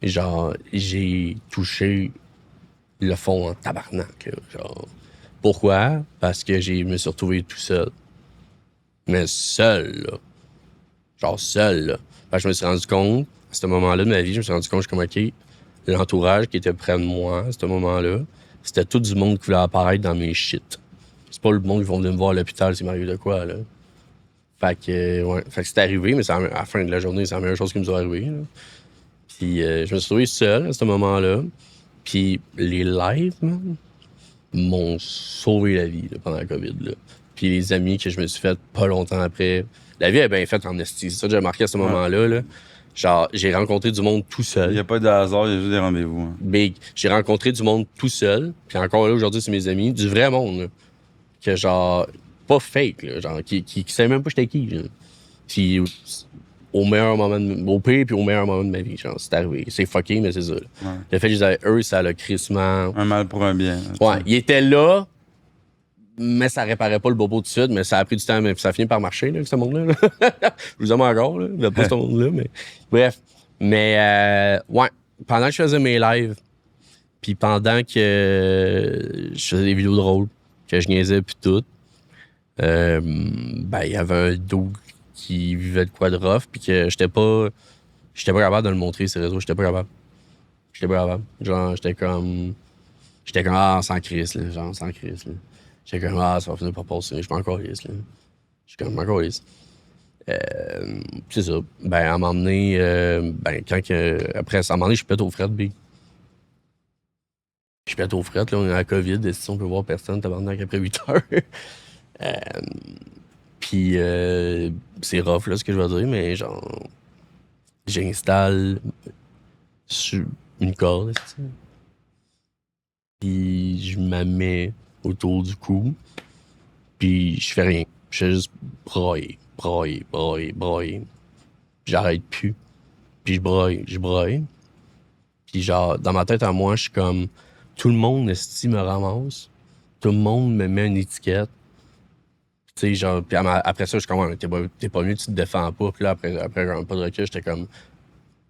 genre, j'ai touché le fond en tabarnak. Là, genre. Pourquoi? Parce que je me suis retrouvé tout seul. Mais seul, là. Genre seul, là. Parce que je me suis rendu compte, à ce moment-là de ma vie, je me suis rendu compte, je suis comme, OK, l'entourage qui était près de moi à ce moment-là, c'était tout du monde qui voulait apparaître dans mes shit. C'est pas le monde qui vont venir me voir à l'hôpital s'il m'arrive de quoi, là. Fait que, ouais. Fait que c'est arrivé, mais à la fin de la journée, c'est la meilleure chose qui nous est arrivée, là. Puis je me suis trouvé seul à ce moment-là. Puis les lives, man, m'ont sauvé la vie là, pendant la COVID, là. Puis les amis que je me suis fait pas longtemps après, la vie est bien faite en esti. C'est ça que j'ai remarqué à ce moment-là, là. Genre, j'ai rencontré du monde tout seul. Il n'y a pas de hasard, il y a juste des rendez-vous. Hein. Big. J'ai rencontré du monde tout seul. Puis encore là, aujourd'hui, c'est mes amis. Du vrai monde, là. Que genre, pas fake, là. Genre, qui savait même pas j'étais qui, là. Puis au meilleur moment, au pire puis au meilleur moment de ma vie, genre, c'est arrivé. C'est fucké, mais c'est ça, là. Ouais. Le fait que je disais, eux, ça l'a crissement. Un mal pour un bien. Ouais, il était là, mais ça réparait pas le bobo de suite, mais ça a pris du temps, mais ça a fini par marcher, là, avec ce monde-là. Là. Je vous aime encore, là. Il n'y a pas ce monde-là, mais. Bref. Mais, ouais, pendant que je faisais mes lives, puis pendant que je faisais des vidéos drôles, que je niaisais, puis tout, ben, il y avait un dos qui vivait de quoi de rough, puis que j'étais pas capable de le montrer, ces réseaux. J'étais pas capable. Genre, j'étais comme, ah, sans crise, là. Genre, sans crise, là. J'étais comme, ah, ça va finir par passer. Je suis pas encore lisse, là. Je suis comme encore lisse. C'est ça. Ben, à m'emmener, ben, après, à un moment donné, je pète aux frettes, B. Je pète aux frettes, là, on est à la COVID, et si on peut voir personne, tabarnak, après 8 heures. Puis, c'est rough, là, ce que je veux dire, mais genre, j'installe sur une corde, puis je me mets autour du cou, puis je fais rien. Je fais juste broyer. Puis j'arrête plus. Puis je broye. Puis genre, dans ma tête à moi, je suis comme, tout le monde me ramasse. Tout le monde me met une étiquette. Puis Tu sais, genre, puis après ça, je suis comme, t'es pas mieux, tu te défends pas. Puis là, après un pas de recul, j'étais comme,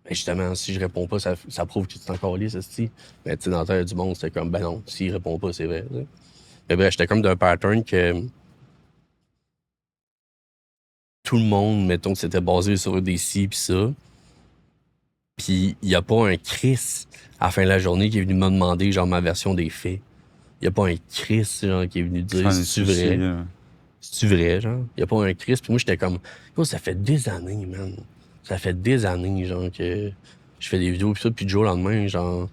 ben justement, si je réponds pas, ça prouve que tu t'es encore lisse, c'est. Mais tu sais, dans la tête du monde, c'était comme, ben non, s'il répond pas, c'est vrai. T'sais. Mais bref, j'étais comme d'un pattern que tout le monde, mettons, que c'était basé sur des ci pis ça. Puis il y a pas un Chris à la fin de la journée qui est venu me demander, genre, ma version des faits. Il y a pas un Chris, genre, qui est venu dire si c'est vrai. C'est-tu vrai, genre? Il y a pas un Chris. Puis moi, j'étais comme, oh, ça fait des années, man. Ça fait des années, genre, que je fais des vidéos pis ça, puis du jour au lendemain, genre,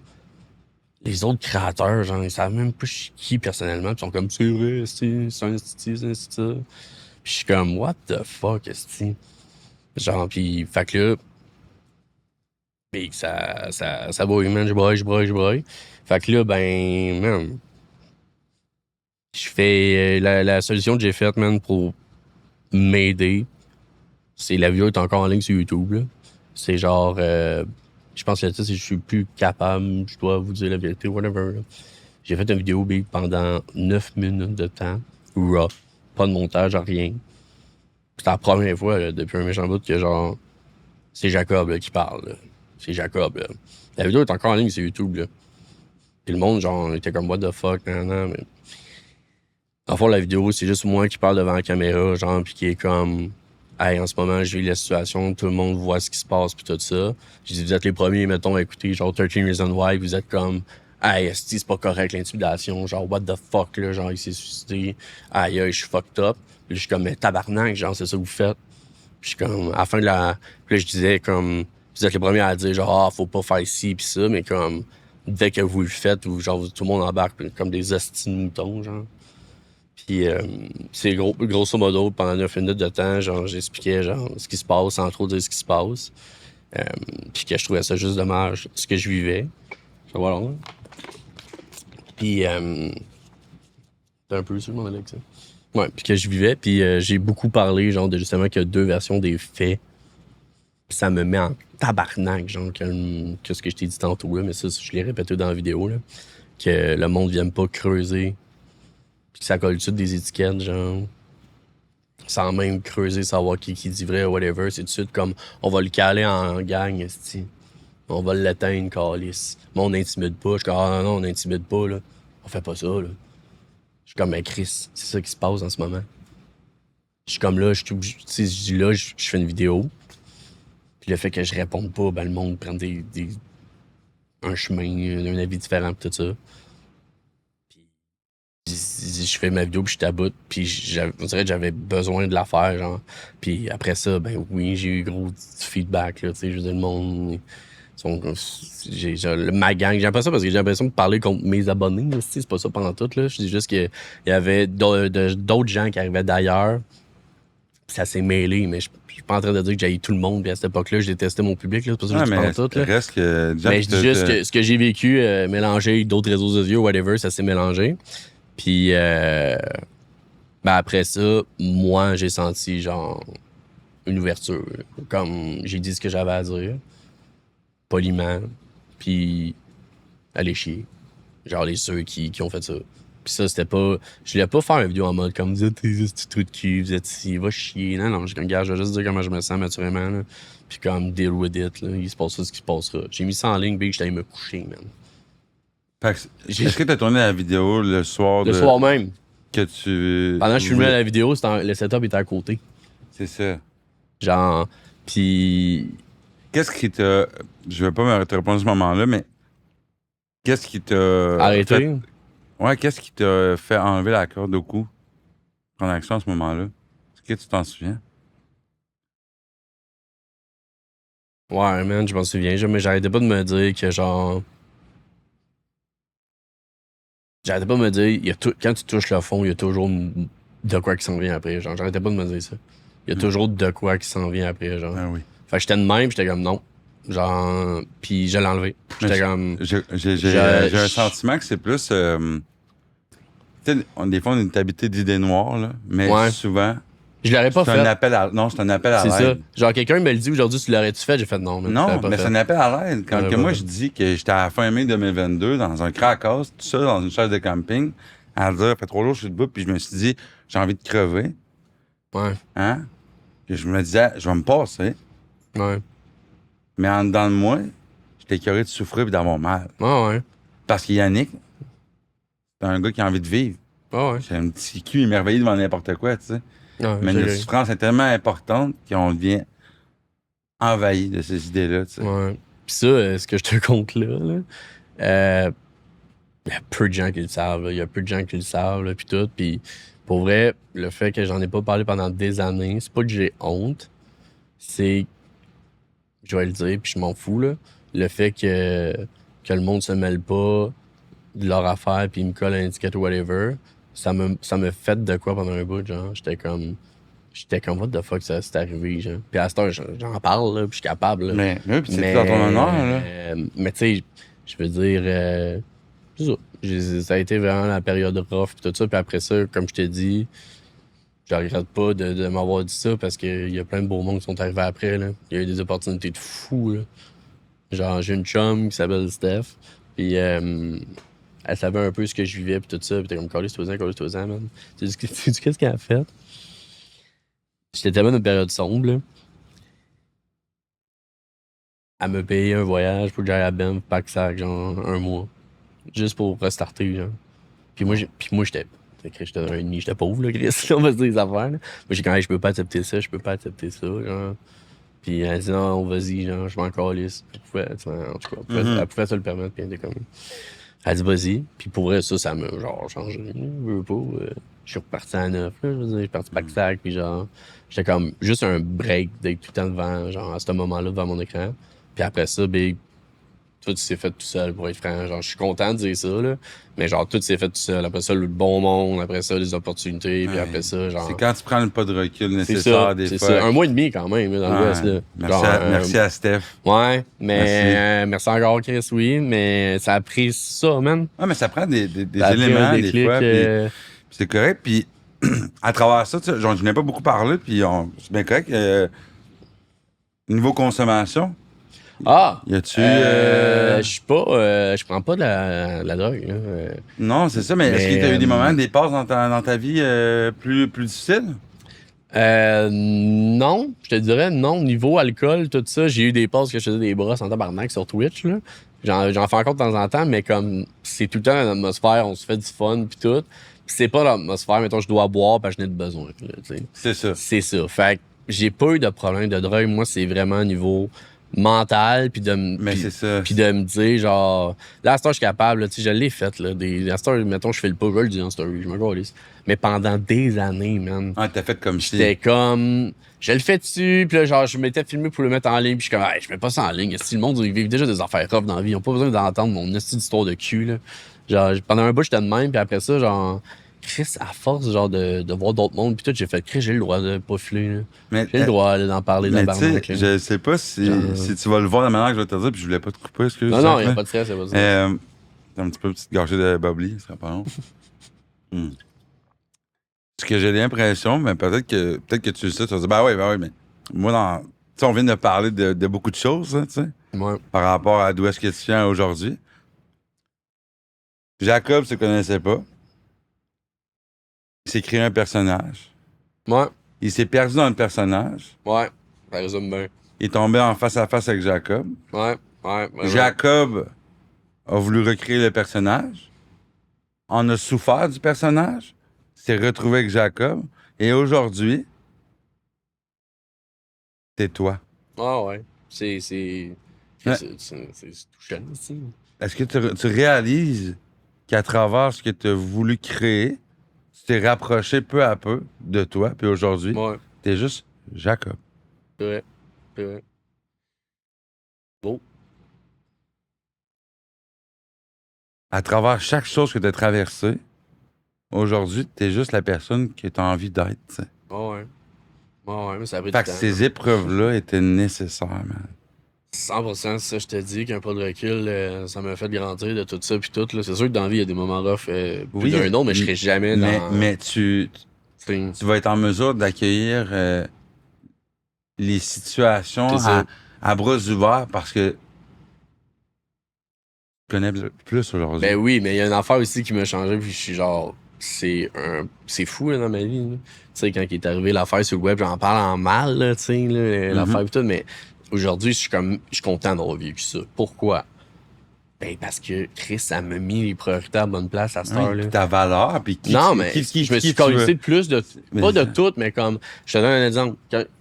les autres créateurs, genre, ils savent même pas qui personnellement, pis ils sont comme, c'est vrai, c'est un style, c'est un style. Puis je suis comme, what the fuck, est-ce genre, pis, fait que là, pis ça bouille, man, je broye. Fait que là, ben, man, je fais la solution que j'ai faite, man, pour m'aider. C'est la vidéo est encore en ligne sur YouTube, là. C'est genre, je pense que le titre, c'est je suis plus capable, je dois vous dire la vérité, whatever. Là. J'ai fait une vidéo big pendant 9 minutes de temps, raw, pas de montage, rien. C'est la première fois, là, depuis un méchant bout, que genre, c'est Jacob là, qui parle. Là. C'est Jacob. Là. La vidéo est encore en ligne sur YouTube. Là. Puis le monde, genre, était comme, what the fuck, nan, mais. En fond, la vidéo, c'est juste moi qui parle devant la caméra, genre, puis qui est comme. Hey, en ce moment, j'ai eu la situation, tout le monde voit ce qui se passe, puis tout ça. Je dis, vous êtes les premiers, mettons, à écouter, genre, 13 Reasons Why, vous êtes comme, hey, esti, c'est pas correct, l'intimidation, genre, what the fuck, là, genre, il s'est suicidé, aïe, je suis fucked up. Puis je suis comme, mais tabarnak, genre, c'est ça que vous faites. Puis je suis comme, à la fin de la. Puis là, je disais, comme, vous êtes les premiers à dire, genre, faut pas faire ci, puis ça, mais comme, dès que vous le faites, ou genre, tout le monde embarque comme des hosties de moutons, genre. Puis c'est grosso modo, pendant 9 minutes de temps, genre, j'expliquais genre ce qui se passe, sans trop dire ce qui se passe. Puis que je trouvais ça juste dommage, ce que je vivais. Voilà. Puis c'est un peu ça, mon Alex. Ouais, puis que je vivais, puis j'ai beaucoup parlé, genre, de justement qu'il y a 2 versions des faits. Puis ça me met en tabarnak, genre, que ce que je t'ai dit tantôt, là, mais ça, je l'ai répété dans la vidéo, là, que le monde vienne pas creuser. Puis que ça colle tout des étiquettes, genre, sans même creuser, savoir qui dit vrai ou whatever. C'est tout de suite comme, on va le caler en gang, esti. On va l'éteindre, calice. Mais on n'intimide pas. Je suis comme, ah non, on n'intimide pas, là. On fait pas ça, là. Je suis comme, mais Chris, c'est ça qui se passe en ce moment. Je suis comme là, je dis là, je fais une vidéo. Puis le fait que je réponde pas, ben le monde prend un chemin, un avis différent, pis tout ça. Je fais ma vidéo puis je taboute puis on dirait que j'avais besoin de la faire genre puis après ça ben oui j'ai eu gros feedback là tu sais je veux dire le monde ma gang j'ai l'impression parce que j'ai l'impression de parler contre mes abonnés là, c'est pas ça pendant tout là je dis juste que il y avait d'autres gens qui arrivaient d'ailleurs puis ça s'est mêlé mais je suis pas en train de dire que j'ai eu tout le monde puis à cette époque là je détestais mon public là c'est pas ça que je dis pendant tout là reste que mais je dis juste que ce que j'ai vécu mélangé avec d'autres réseaux sociaux whatever ça s'est mélangé. Puis, ben après ça, moi, j'ai senti, genre, une ouverture. Comme j'ai dit ce que j'avais à dire, poliment, puis aller chier. Genre, ceux qui ont fait ça. Puis ça, c'était pas... Je voulais pas faire une vidéo en mode comme, vous êtes des petits trous de cul, vous êtes ici, va chier. Non, je vais juste dire comment je me sens, naturellement, là. Puis comme, deal with it, là. Il se passera ce qui se passera. J'ai mis ça en ligne, puis j'étais allé me coucher, man. Est-ce que tu as tourné la vidéo le soir Le soir même. Que tu... Pendant que je filmais la vidéo, le setup était à côté. C'est ça. Genre, puis... Qu'est-ce qui t'a... Je vais pas te répondre à ce moment-là, mais... Qu'est-ce qui t'a... Arrêté? Fait... Ouais, qu'est-ce qui t'a fait enlever la corde au cou? En action à ce moment-là? Est-ce que tu t'en souviens? Ouais, man, je m'en souviens. Mais j'arrêtais pas de me dire que, genre... J'arrêtais pas de me dire, quand tu touches le fond, il y a toujours de quoi qui s'en vient après. Genre, j'arrêtais pas de me dire ça. Il y a toujours de quoi qui s'en vient après, genre. Ah oui. Fait que j'étais de même, j'étais comme non. Genre, puis je l'ai enlevé. J'étais comme... J'ai un sentiment que c'est plus... tu sais, des fois, on est habité d'idées noires, là, mais ouais. Souvent... Je l'aurais pas fait. Non, c'est un appel à l'aide. C'est ça. Genre, quelqu'un me le dit aujourd'hui, tu l'aurais-tu fait? J'ai fait non. Non, mais c'est un appel à l'aide. Quand moi, je dis que j'étais à la fin mai 2022 dans un crack-house, tout ça, dans une chaise de camping, à dire, ça fait 3 jours que je suis debout, puis je me suis dit, j'ai envie de crever. Ouais. Hein? Puis je me disais, je vais me passer. Ouais. Mais en dedans de moi, j'étais écœuré de souffrir et d'avoir mal. Ouais. Parce que Yannick, c'est un gars qui a envie de vivre. Ouais. J'ai un petit cul émerveillé devant n'importe quoi, tu sais. Ouais, Mais notre souffrance est tellement importante qu'on devient envahi de ces idées-là, tu sais. Ouais. Puis ça, ce que je te compte là, il y a peu de gens qui le savent. Il y a peu de gens qui le savent, là, puis tout. Puis pour vrai, le fait que j'en ai pas parlé pendant des années, c'est pas que j'ai honte, c'est, je vais le dire, puis je m'en fous, là, le fait que le monde se mêle pas de leur affaire, puis ils me colle un étiquette ou whatever, ça me fait de quoi pendant un bout, genre. J'étais comme, what the fuck, ça c'est arrivé, genre. Puis à cette heure, j'en parle, là, puis je suis capable, là. Mais oui, puis c'est tout dans ton honneur, là. Mais tu sais, je veux dire, c'est ça. Ça a été vraiment la période rough, puis tout ça. Puis après ça, comme je t'ai dit, je regrette pas de m'avoir dit ça parce qu'il y a plein de beaux mondes qui sont arrivés après, là. Il y a eu des opportunités de fou, là. Genre, j'ai une chum qui s'appelle Steph, puis elle savait un peu ce que je vivais, puis tout ça. Puis t'es comme, calisse-toi-en, man. Tu sais qu'est-ce qu'elle a fait? J'étais tellement dans une période sombre, là. Elle me payait un voyage pour que j'aille à Banff, pack-sac, genre, un mois. Juste pour restarter, genre. Puis moi, j'étais dans un nid, j'étais pauvre, là, Chris, on va se dire les affaires, là. Moi, j'ai quand même, je peux pas accepter ça, genre. Puis elle dit, non, vas-y, genre, je m'en calisse. En tout cas, elle pouvait se le permettre, puis elle était comme. Elle dit, vas-y. Puis pour vrai, ça m'a, genre, changé. Je veux pas. Je suis reparti à neuf, là. Je veux dire, je suis parti pack-sac, puis genre, j'étais comme juste un break d'être tout le temps devant, genre, à ce moment-là, devant mon écran. Puis après ça, ben, tout s'est fait tout seul, pour être franc. Genre, je suis content de dire ça, là. Mais genre, tout s'est fait tout seul. Après ça, le bon monde, après ça, les opportunités, puis après ça, genre. C'est quand tu prends le pas de recul nécessaire des fois. C'est ça. Un mois et demi quand même, là, dans l'Ouest, là. Merci à Steph. Ouais, mais merci encore, Chris, oui. Mais ça a pris ça, man. Ouais, mais ça prend des éléments, des fois. Puis c'est correct. Puis à travers ça, tu sais, je n'ai pas beaucoup parlé, puis c'est bien correct. Niveau consommation. Ah! Y a-tu. Je suis pas. Je prends pas de la drogue, là. Non, c'est ça, mais est-ce qu'il y a eu des moments, des passes dans ta vie plus difficiles? Non, je te dirais non. Niveau alcool, tout ça, j'ai eu des passes que je faisais des brosses en tabarnak sur Twitch, là. J'en fais encore de temps en temps, mais comme c'est tout le temps dans l'atmosphère, on se fait du fun pis tout. Pis c'est pas l'atmosphère, mettons, je dois boire parce que je n'ai de besoin, là, tu sais. C'est ça. C'est ça. Fait que j'ai pas eu de problème de drogue. Moi, c'est vraiment niveau mental, puis c'est ça. Puis de me dire, genre, là, à ce temps, je suis capable, là, tu sais, je l'ai fait, là. À ce temps, mettons, je fais le pas, je le dis en story, je me calisse. Mais pendant des années, man. Ah, t'as fait comme j'étais comme. Je le fais dessus, puis là, genre, je m'étais filmé pour le mettre en ligne, puis je suis comme, hey, je mets pas ça en ligne. Si le monde, ils vivent déjà des affaires rough dans la vie, ils ont pas besoin d'entendre mon esti d'histoire de cul, là. Genre, pendant un bout, j'étais de même, puis après ça, genre, Chris, à force, genre, de voir d'autres mondes, puis tout, j'ai fait, Chris, j'ai le droit de pas filer, là. J'ai le droit d'en parler de la barnaque. Je sais pas si tu vas le voir de la manière que je vais te dire, puis je voulais pas te couper, excuse. Non, il n'y a pas de stress, c'est pas ça. Un petit peu petite gorgée de bubbly, ça sera pas long. Ce que j'ai l'impression, mais peut-être que tu le sais, tu vas dire, ben oui, mais moi, tu sais, on vient de parler de beaucoup de choses, hein, tu sais, par rapport à d'où est-ce que tu viens aujourd'hui. Jacob se connaissait pas. Il s'est créé un personnage. Ouais. Il s'est perdu dans le personnage. Ouais, ça résume bien. Il est tombé en face à face avec Jacob. Ouais. Jacob a voulu recréer le personnage. On a souffert du personnage. S'est retrouvé avec Jacob. Et aujourd'hui, c'est toi. Ah ouais. C'est touchant aussi. Est-ce que tu réalises qu'à travers ce que tu as voulu créer, tu t'es rapproché peu à peu de toi, puis aujourd'hui, t'es juste Jacob. C'est vrai. Beau. À travers chaque chose que tu as traversée, aujourd'hui, t'es juste la personne que tu as envie d'être, tu sais. Ouais, mais ça a pris Fait du que temps. ces épreuves-là étaient nécessaires, man. 100%, ça, je te dis qu'un pas de recul, ça m'a fait grandir de tout ça puis tout. Là. C'est sûr que dans la vie, il y a des moments rough plus d'un autre, mais je serai jamais dans... Mais tu vas être en mesure d'accueillir les situations à bras ouverts parce que tu connais plus aujourd'hui. Ben oui, mais il y a une affaire aussi qui m'a changé, puis je suis genre... c'est fou là, dans ma vie. Tu sais, quand il est arrivé l'affaire sur le web, j'en parle en mal, là, tu sais, l'affaire et tout, mais aujourd'hui, je suis content d'avoir vécu ça. Pourquoi? Ben, parce que Chris, ça m'a mis les priorités à la bonne place à cette heure-là. Puis ta valeur, puis non, mais je me suis collé plus de... Pas de tout, mais comme... Je te donne un exemple.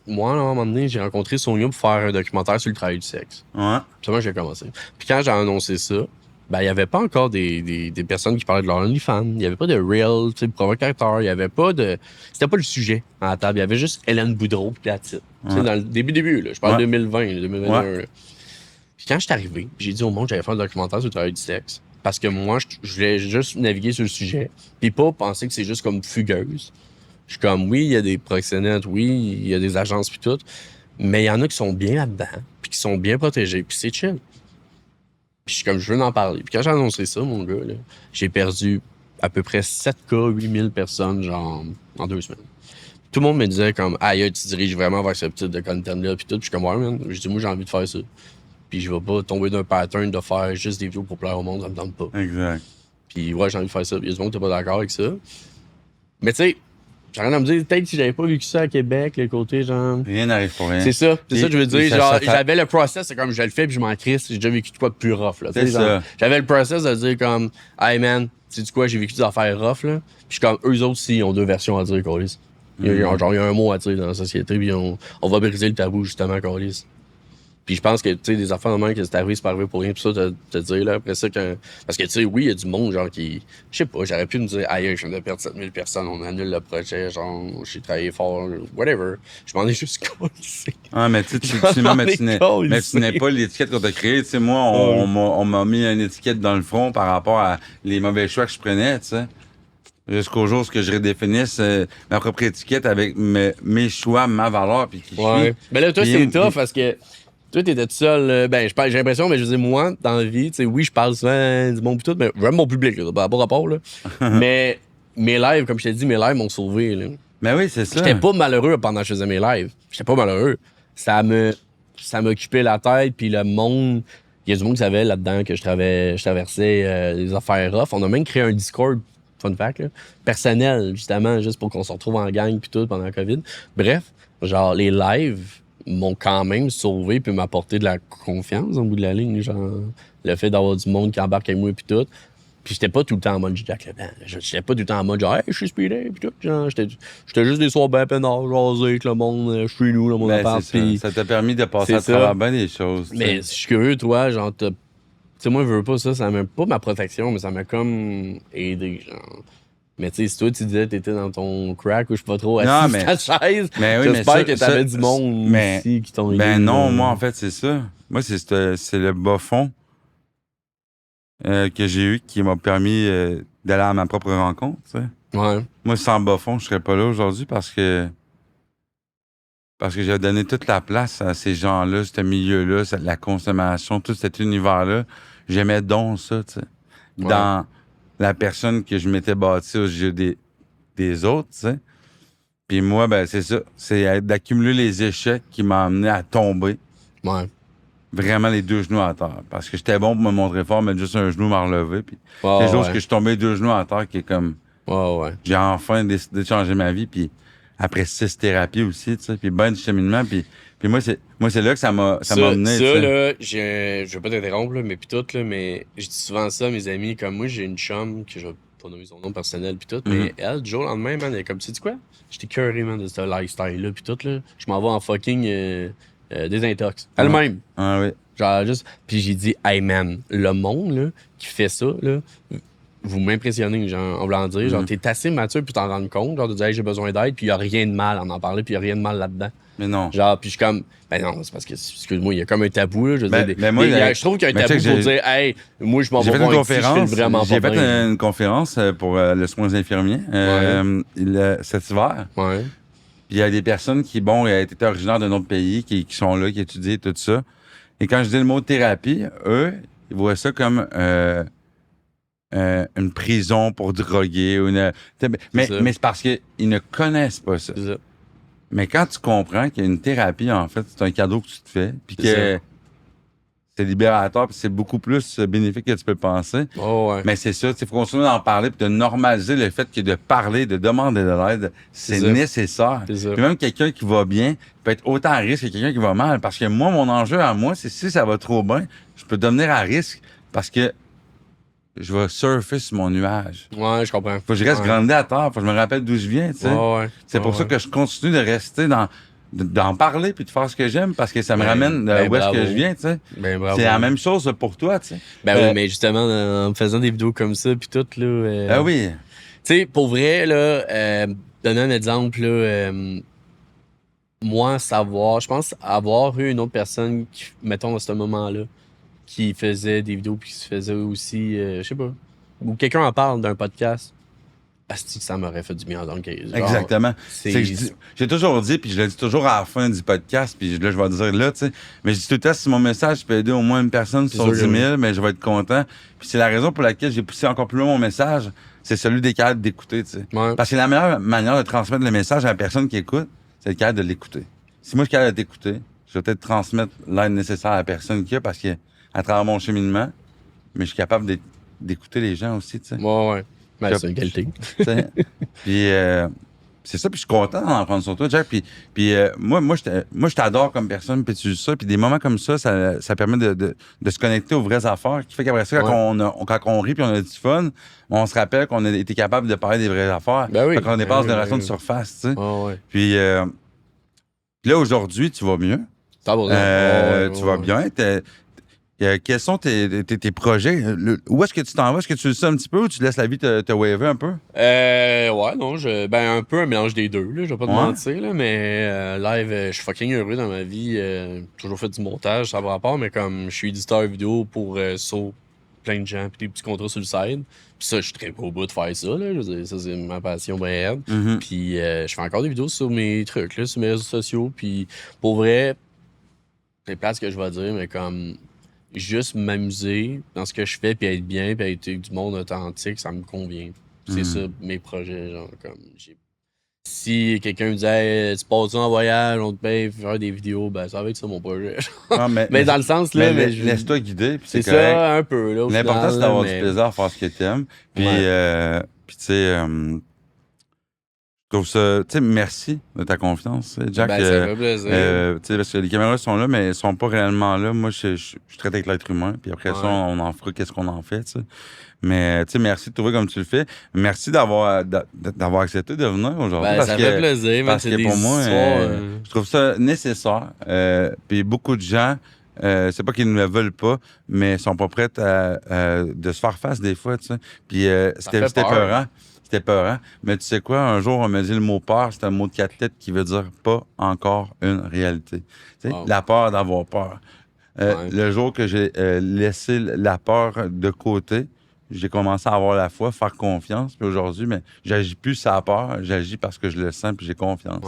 Moi, à un moment donné, j'ai rencontré Sonia pour faire un documentaire sur le travail du sexe. Ouais. C'est moi que j'ai commencé. Puis quand j'ai annoncé ça, ben, il n'y avait pas encore des personnes qui parlaient de leur OnlyFans. Il n'y avait pas de real, tu sais, provocateur. Il n'y avait pas de... C'était pas le sujet à la table. Il y avait juste Hélène Boudreau puis la titre. Tu sais, dans le début, là. Je parle de 2020, 2021. Ouais. Puis quand je suis arrivé, j'ai dit au monde que j'allais faire un documentaire sur le travail du sexe. Parce que moi, je voulais juste naviguer sur le sujet. Puis pas penser que c'est juste comme fugueuse. Je suis comme, oui, il y a des proxénètes, oui, il y a des agences puis tout. Mais il y en a qui sont bien là-dedans, puis qui sont bien protégés, puis c'est chill. Puis je suis comme, je veux en parler. Puis quand j'ai annoncé ça, mon gars, là, j'ai perdu à peu près 7K, 8000 personnes, genre, en 2 semaines. Tout le monde me disait comme, aïe, tu diriges vraiment vers ce type de content-là, puis tout. Puis je suis comme, ouais, man. Je dis, moi, j'ai envie de faire ça. Puis je vais pas tomber d'un pattern de faire juste des vidéos pour plaire au monde, ça me tente pas. Exact. Puis ouais, j'ai envie de faire ça. Il y a du monde qui n'est pas d'accord avec ça. Mais tu sais, j'ai rien à me dire, peut-être si j'avais pas vécu ça à Québec, le côté genre. Rien n'arrive pour rien. C'est ça. C'est ça que je veux dire. Genre, j'avais le process, c'est comme je le fais, puis je m'en crisse. J'ai déjà vécu de quoi de plus rough, là. C'est ça. J'avais le process de dire comme, hey man, sais-tu quoi, j'ai vécu des affaires rough, là. Puis comme, eux autres, si, ils ont 2 versions à dire, Colis. Genre, il y a un mot à dire dans la société, puis on va briser le tabou, justement, Colis. Puis je pense que, tu sais, des affaires de même que c'est arrivé, c'est pas arrivé pour rien, puis ça, te dire, là, après ça, parce que, tu sais, oui, il y a du monde, genre, qui, je sais pas, j'aurais pu me dire, aïe, je viens de perdre 7000 personnes, on annule le projet, genre, j'ai travaillé fort, whatever. Je m'en ai juste collé. Ah, mais tu n'es pas l'étiquette qu'on t'a créée. Tu sais, moi, on m'a mis une étiquette dans le front par rapport à les mauvais choix que je prenais, tu sais. Jusqu'au jour où je redéfinisse ma propre étiquette avec mes choix, ma valeur, puis qui je suis. Mais là, toi, c'est tough parce que toi, t'étais tout seul. Ben, j'ai l'impression, mais je veux dire, moi, dans la vie, tu sais, oui, je parle souvent du monde pis tout, mais vraiment mon public, là, pas rapport, là. Mais mes lives, comme je t'ai dit, mes lives m'ont sauvé, là. Mais oui, c'est ça. J'étais pas malheureux pendant que je faisais mes lives. J'étais pas malheureux. Ça m'occupait la tête, puis le monde. Il y a du monde qui savait là-dedans que je traversais les affaires rough. On a même créé un Discord, fun fact, là, personnel, justement, juste pour qu'on se retrouve en gang, puis tout, pendant la COVID. Bref, genre, les lives m'ont quand même sauvé puis m'apporté de la confiance au bout de la ligne, genre le fait d'avoir du monde qui embarque avec moi puis tout. Puis j'étais pas tout le temps en mode Jack Leblanc. J'étais pas tout le temps en mode genre hey, je suis speedé puis tout. Genre, j'étais juste des soirs ben peinards, jaser avec le monde, chez nous, dans mon appart. Pis ça t'a permis de passer à travers bien des choses. Mais si je suis curieux, toi, genre, tu sais, moi, je veux pas ça m'a pas ma protection, mais ça m'a comme aidé, genre. Mais tu sais, si toi, tu disais que t'étais dans ton crack ou je sais pas trop assis sur ta chaise, j'espère que t'avais du monde ici qui t'ont aidé. Ben non, moi, en fait, c'est ça. Moi, c'est le bas fond que j'ai eu qui m'a permis d'aller à ma propre rencontre, tu sais. Ouais. Moi, sans bas fond, je serais pas là aujourd'hui parce que j'ai donné toute la place à ces gens-là, ce milieu-là, la consommation, tout cet univers-là. J'aimais donc ça, tu sais. Ouais. Dans la personne que je m'étais bâtie aux yeux des autres, tu sais. Puis moi, ben c'est ça. C'est d'accumuler les échecs qui m'ont amené à tomber. Ouais. Vraiment les 2 genoux à terre. Parce que j'étais bon pour me montrer fort, mais juste un genou m'a relevé. Puis quelque chose que je suis tombé 2 genoux à terre qui est comme... J'ai enfin décidé de changer ma vie. Puis après 6 thérapies aussi, tu sais. Puis ben de cheminement. Puis moi, c'est là que ça m'a mené. Ça, là, je veux pas t'interrompre, là, mais puis tout, là, mais je dis souvent ça à mes amis. Comme moi, j'ai une chum que je vais pas nommer son nom personnel, puis tout. Mais elle, du jour au lendemain, man, elle est comme, tu sais quoi? J'étais curé, man, de ce lifestyle-là, puis tout, là. Je m'en vais en fucking désintox. Elle-même. Ah oui. Genre, juste. Puis j'ai dit, hey, man, le monde, là, qui fait ça, là, vous m'impressionnez, genre, en voulant dire. Genre, t'es assez mature pour t'en rendre compte, genre, de dire, hey, j'ai besoin d'aide, puis il y a rien de mal à en parler, puis il y a rien de mal là-dedans. Mais non. Genre, puis je suis comme, ben non, c'est parce que, excuse-moi, il y a comme un tabou, là. Je veux dire, je trouve qu'il y a un tabou pour dire, hey, moi, je m'en vais voir ici, je fais vraiment pas J'ai fait une conférence pour le soins infirmiers cet hiver. Ouais. Puis il y a des personnes qui, bon, étaient originaires d'un autre pays, qui sont là, qui étudient tout ça. Et quand je dis le mot thérapie, eux, ils voient ça comme une prison pour droguer. Mais c'est parce qu'ils ne connaissent pas ça. C'est ça. Mais quand tu comprends qu'il y a une thérapie, en fait, c'est un cadeau que tu te fais, puis que c'est libérateur, puis c'est beaucoup plus bénéfique que tu peux le penser. Oh, ouais. Mais c'est ça, il faut continuer d'en parler, puis de normaliser le fait que de parler, de demander de l'aide, c'est nécessaire. C'est ça. Puis même quelqu'un qui va bien peut être autant à risque que quelqu'un qui va mal. Parce que moi, mon enjeu à moi, c'est si ça va trop bien, je peux devenir à risque parce que je vais surfer sur mon nuage. Ouais, je comprends. Faut que je reste grandé à terre, faut que je me rappelle d'où je viens, tu sais. Ouais. C'est pour ça que je continue de rester d'en parler puis de faire ce que j'aime parce que ça me ramène où est-ce que je viens, tu sais. C'est la même chose pour toi, tu sais. Oui, mais justement, en me faisant des vidéos comme ça puis tout, là... Ah oui. Tu sais, pour vrai, là, donner un exemple, là, moi, je pense avoir eu une autre personne, qui, mettons, à ce moment-là, qui faisait des vidéos puis qui se faisait aussi, je sais pas, ou quelqu'un en parle d'un podcast, asti que ça m'aurait fait du bien. Donc, genre, exactement. J'ai toujours dit, puis je le dis toujours à la fin du podcast, puis là, je vais le dire là, tu sais, mais je dis tout le temps, si mon message peut aider au moins une personne sur 10 000, mais je vais être content. Puis c'est la raison pour laquelle j'ai poussé encore plus loin mon message, c'est celui des cadres d'écouter, tu sais. Ouais. Parce que la meilleure manière de transmettre le message à la personne qui écoute, c'est le cadre de l'écouter. Si moi, je suis capable de t'écouter, je vais peut-être transmettre l'aide nécessaire à la personne qui a, parce que à travers mon cheminement, mais je suis capable d'écouter les gens aussi, tu sais. Ouais. Ben, c'est une qualité. Puis c'est ça, puis je suis content d'en apprendre sur toi, Jack. Puis moi, je t'adore comme personne, puis tu dis ça, puis des moments comme ça permet de se connecter aux vraies affaires, qui fait qu'après ça, quand on rit puis on a du fun, on se rappelle qu'on a été capable de parler des vraies affaires. Ben oui. Quand on dépasse de relations de surface, tu sais. Ouais. Puis là, aujourd'hui, tu vas mieux. Ça va, tu vas bien. Quels sont tes projets? Où est-ce que tu t'en vas? Est-ce que tu le sais un petit peu ou tu laisses la vie te waver un peu? Ouais, non, un peu un mélange des deux, là, je vais pas te mentir, là, mais live, je suis fucking heureux dans ma vie. J'ai toujours fait du montage, ça va rapport, mais comme je suis éditeur vidéo pour plein de gens, puis des petits contrats sur le side. Puis ça, je suis très beau au bout de faire ça, là. Je veux dire, ça, c'est ma passion bien raide. Mm-hmm. Puis je fais encore des vidéos sur mes trucs, là, sur mes réseaux sociaux. Puis pour vrai, c'est plate ce que je vais dire, mais comme juste m'amuser dans ce que je fais, puis être bien, puis être du monde authentique, ça me convient. C'est ça, mes projets, genre, comme, si quelqu'un me disait hey, tu passes en voyage, on te paye faire des vidéos, ben ça va être ça mon projet. mais dans le sens, là... Mais laisse-toi guider, puis c'est ça, un peu, là, l'important, c'est d'avoir du plaisir à faire ce que t'aimes. Puis, tu sais... Je trouve ça, tu sais, merci de ta confiance, Jack. Ben, ça fait plaisir. Tu sais, parce que les caméras sont là, mais elles sont pas réellement là. Moi, je traite avec l'être humain, puis après ça, on en fera qu'est-ce qu'on en fait, tu sais. Mais, tu sais, merci de trouver comme tu le fais. Merci d'avoir accepté de venir aujourd'hui. Ben, ça fait plaisir, parce que pour moi, je trouve ça nécessaire. Puis beaucoup de gens, c'est pas qu'ils ne le veulent pas, mais sont pas prêts de se faire face des fois, tu sais. Puis c'était peurant. C'était peurant. Mais tu sais quoi, un jour, on m'a dit le mot peur, c'est un mot de 4 lettres qui veut dire pas encore une réalité. Tu sais, la peur d'avoir peur. Le jour que j'ai laissé la peur de côté, j'ai commencé à avoir la foi, faire confiance. Puis aujourd'hui, mais j'agis plus sur la peur, j'agis parce que je le sens puis j'ai confiance.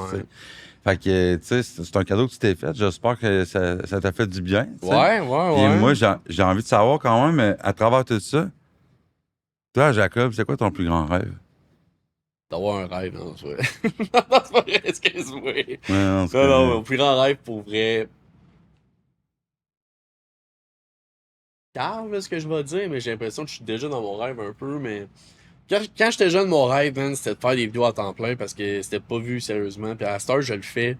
Fait que, tu sais, c'est un cadeau que tu t'es fait. J'espère que ça t'a fait du bien. T'sais. Ouais. Puis moi, j'ai envie de savoir quand même, à travers tout ça, toi, Jacob, c'est quoi ton plus grand rêve? D'avoir un rêve, non, c'est vrai. Non, c'est pas vrai, excuse-moi. Non, mon plus grand rêve, pour vrai... Calme, ce que je vais dire, mais j'ai l'impression que je suis déjà dans mon rêve un peu, mais... Quand j'étais jeune, mon rêve, man, c'était de faire des vidéos à temps plein parce que c'était pas vu sérieusement. Puis à cette heure, je le fais.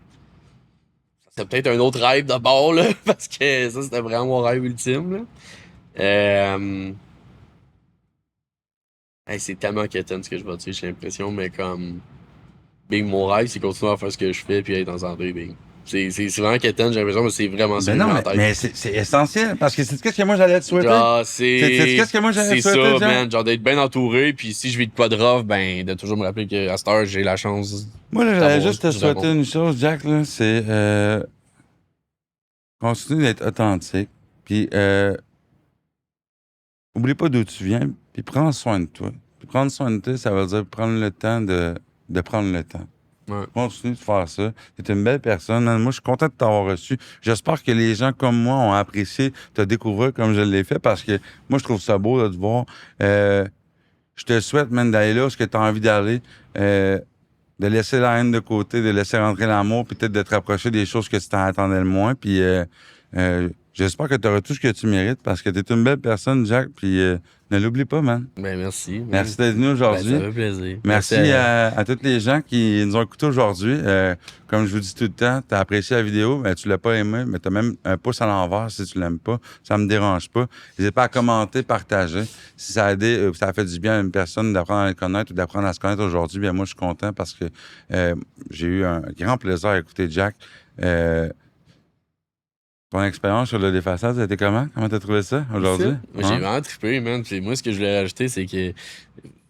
C'est peut-être un autre rêve d'abord, là, parce que ça, c'était vraiment mon rêve ultime, là. Hey, c'est tellement quétaine ce que je vais dire, j'ai l'impression, mais comme... Bing, mon rêve, c'est continuer à faire ce que je fais puis être dans santé, bing. C'est vraiment quétaine, j'ai l'impression, mais c'est vraiment ça. Mais c'est essentiel, parce que c'est ce que moi j'allais te souhaiter. C'est ce que moi j'allais te souhaiter, c'est ça, man, genre d'être bien entouré, puis si je vis de quoi de rough, ben, de toujours me rappeler qu'à cette heure, j'ai la chance. Moi, là, j'allais juste te souhaiter une chose, Jack, là, c'est continue d'être authentique, puis oublie pas d'où tu viens, puis prends soin de toi. Puis prendre soin de toi, ça veut dire prendre le temps de prendre le temps. Ouais. Continue de faire ça. Tu es une belle personne. Moi, je suis content de t'avoir reçu. J'espère que les gens comme moi ont apprécié te découvrir comme je l'ai fait parce que moi, je trouve ça beau de te voir. Je te souhaite, même d'aller là où tu as envie d'aller. De laisser la haine de côté, de laisser rentrer l'amour, puis peut-être de te rapprocher des choses que tu t'en attendais le moins. Puis je J'espère que tu auras tout ce que tu mérites parce que tu es une belle personne, Jack, puis ne l'oublie pas, man. Ben, merci. Merci d'être venu aujourd'hui. Ben, ça fait plaisir. Merci à tous les gens qui nous ont écoutés aujourd'hui. Comme je vous dis tout le temps, tu as apprécié la vidéo, mais tu l'as pas aimé, mais tu as même un pouce à l'envers si tu l'aimes pas. Ça me dérange pas. N'hésitez pas à commenter, partager. Si ça a aidé, ça a fait du bien à une personne d'apprendre à le connaître ou d'apprendre à se connaître aujourd'hui, bien moi, je suis content parce que j'ai eu un grand plaisir à écouter Jack. Ton expérience sur le défaçade, ça a été comment? Comment t'as trouvé ça aujourd'hui? J'ai vraiment trippé, man. Puis moi, ce que je voulais rajouter, c'est que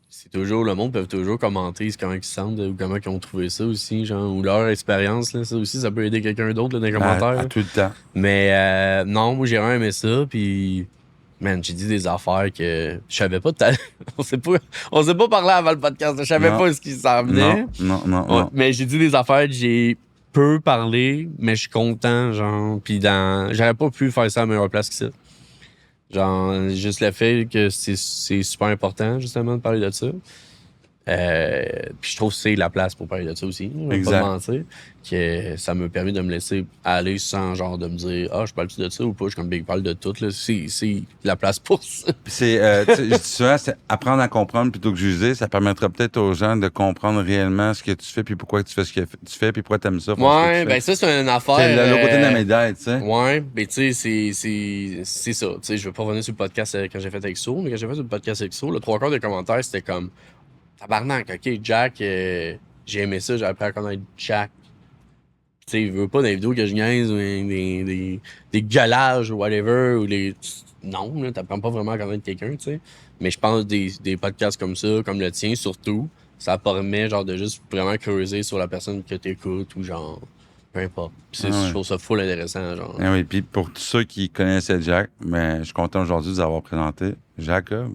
c'est toujours, le monde peut toujours commenter comment ils se sentent ou comment ils ont trouvé ça aussi, genre, ou leur expérience. Là, ça aussi, ça peut aider quelqu'un d'autre là, dans les commentaires. À tout le temps. Mais non, moi, j'ai vraiment aimé ça. Puis, man, j'ai dit des affaires que je savais pas. On s'est pas parlé avant le podcast. Je savais pas ce qui s'en venait. Non. Mais j'ai dit des affaires que j'ai peu parlé, mais je suis content, genre. Puis j'aurais pas pu faire ça à meilleure place que ça. Genre, juste le fait que c'est super important, justement, de parler de ça. Puis je trouve que c'est la place pour parler de ça aussi. Je vais pas mentir. Que ça m'a permis de me laisser aller sans genre de me dire je parle-tu de ça ou pas. Je suis comme Big parle de tout. Là. C'est la place pour ça. C'est, je dis souvent, c'est apprendre à comprendre plutôt que juger. Ça permettra peut-être aux gens de comprendre réellement ce que tu fais puis pourquoi tu fais ce que tu fais puis pourquoi tu aimes ça. Ouais, ben ça, c'est une affaire. C'est l'autre côté de la médaille, tu sais. Ouais, ben tu sais, c'est ça. Tu sais, je vais pas revenir sur le podcast quand j'ai fait avec So, mais quand j'ai fait sur le podcast avec So, le 3/4 des commentaires, c'était comme tabarnak, ok, Jack, j'ai aimé ça, j'ai appris à connaître Jack. Tu sais, il veut pas dans les vidéos que je niaise ou des gueulages ou whatever, ou non, là, t'apprends pas vraiment à connaître quelqu'un, tu sais. Mais je pense des podcasts comme ça, comme le tien surtout, ça permet genre de juste vraiment creuser sur la personne que t'écoutes ou genre, peu importe. Puis je trouve ça full intéressant, genre. Oui, puis pour tous ceux qui connaissaient Jack, mais je suis content aujourd'hui de vous avoir présenté. Jacob,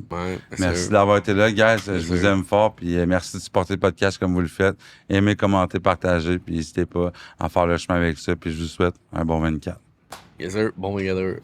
merci d'avoir été là, guys. Je vous aime fort, puis merci de supporter le podcast comme vous le faites. Aimez, commentez, partagez, puis n'hésitez pas à faire le chemin avec ça, puis je vous souhaite un bon 24. Yes sir, bon 24.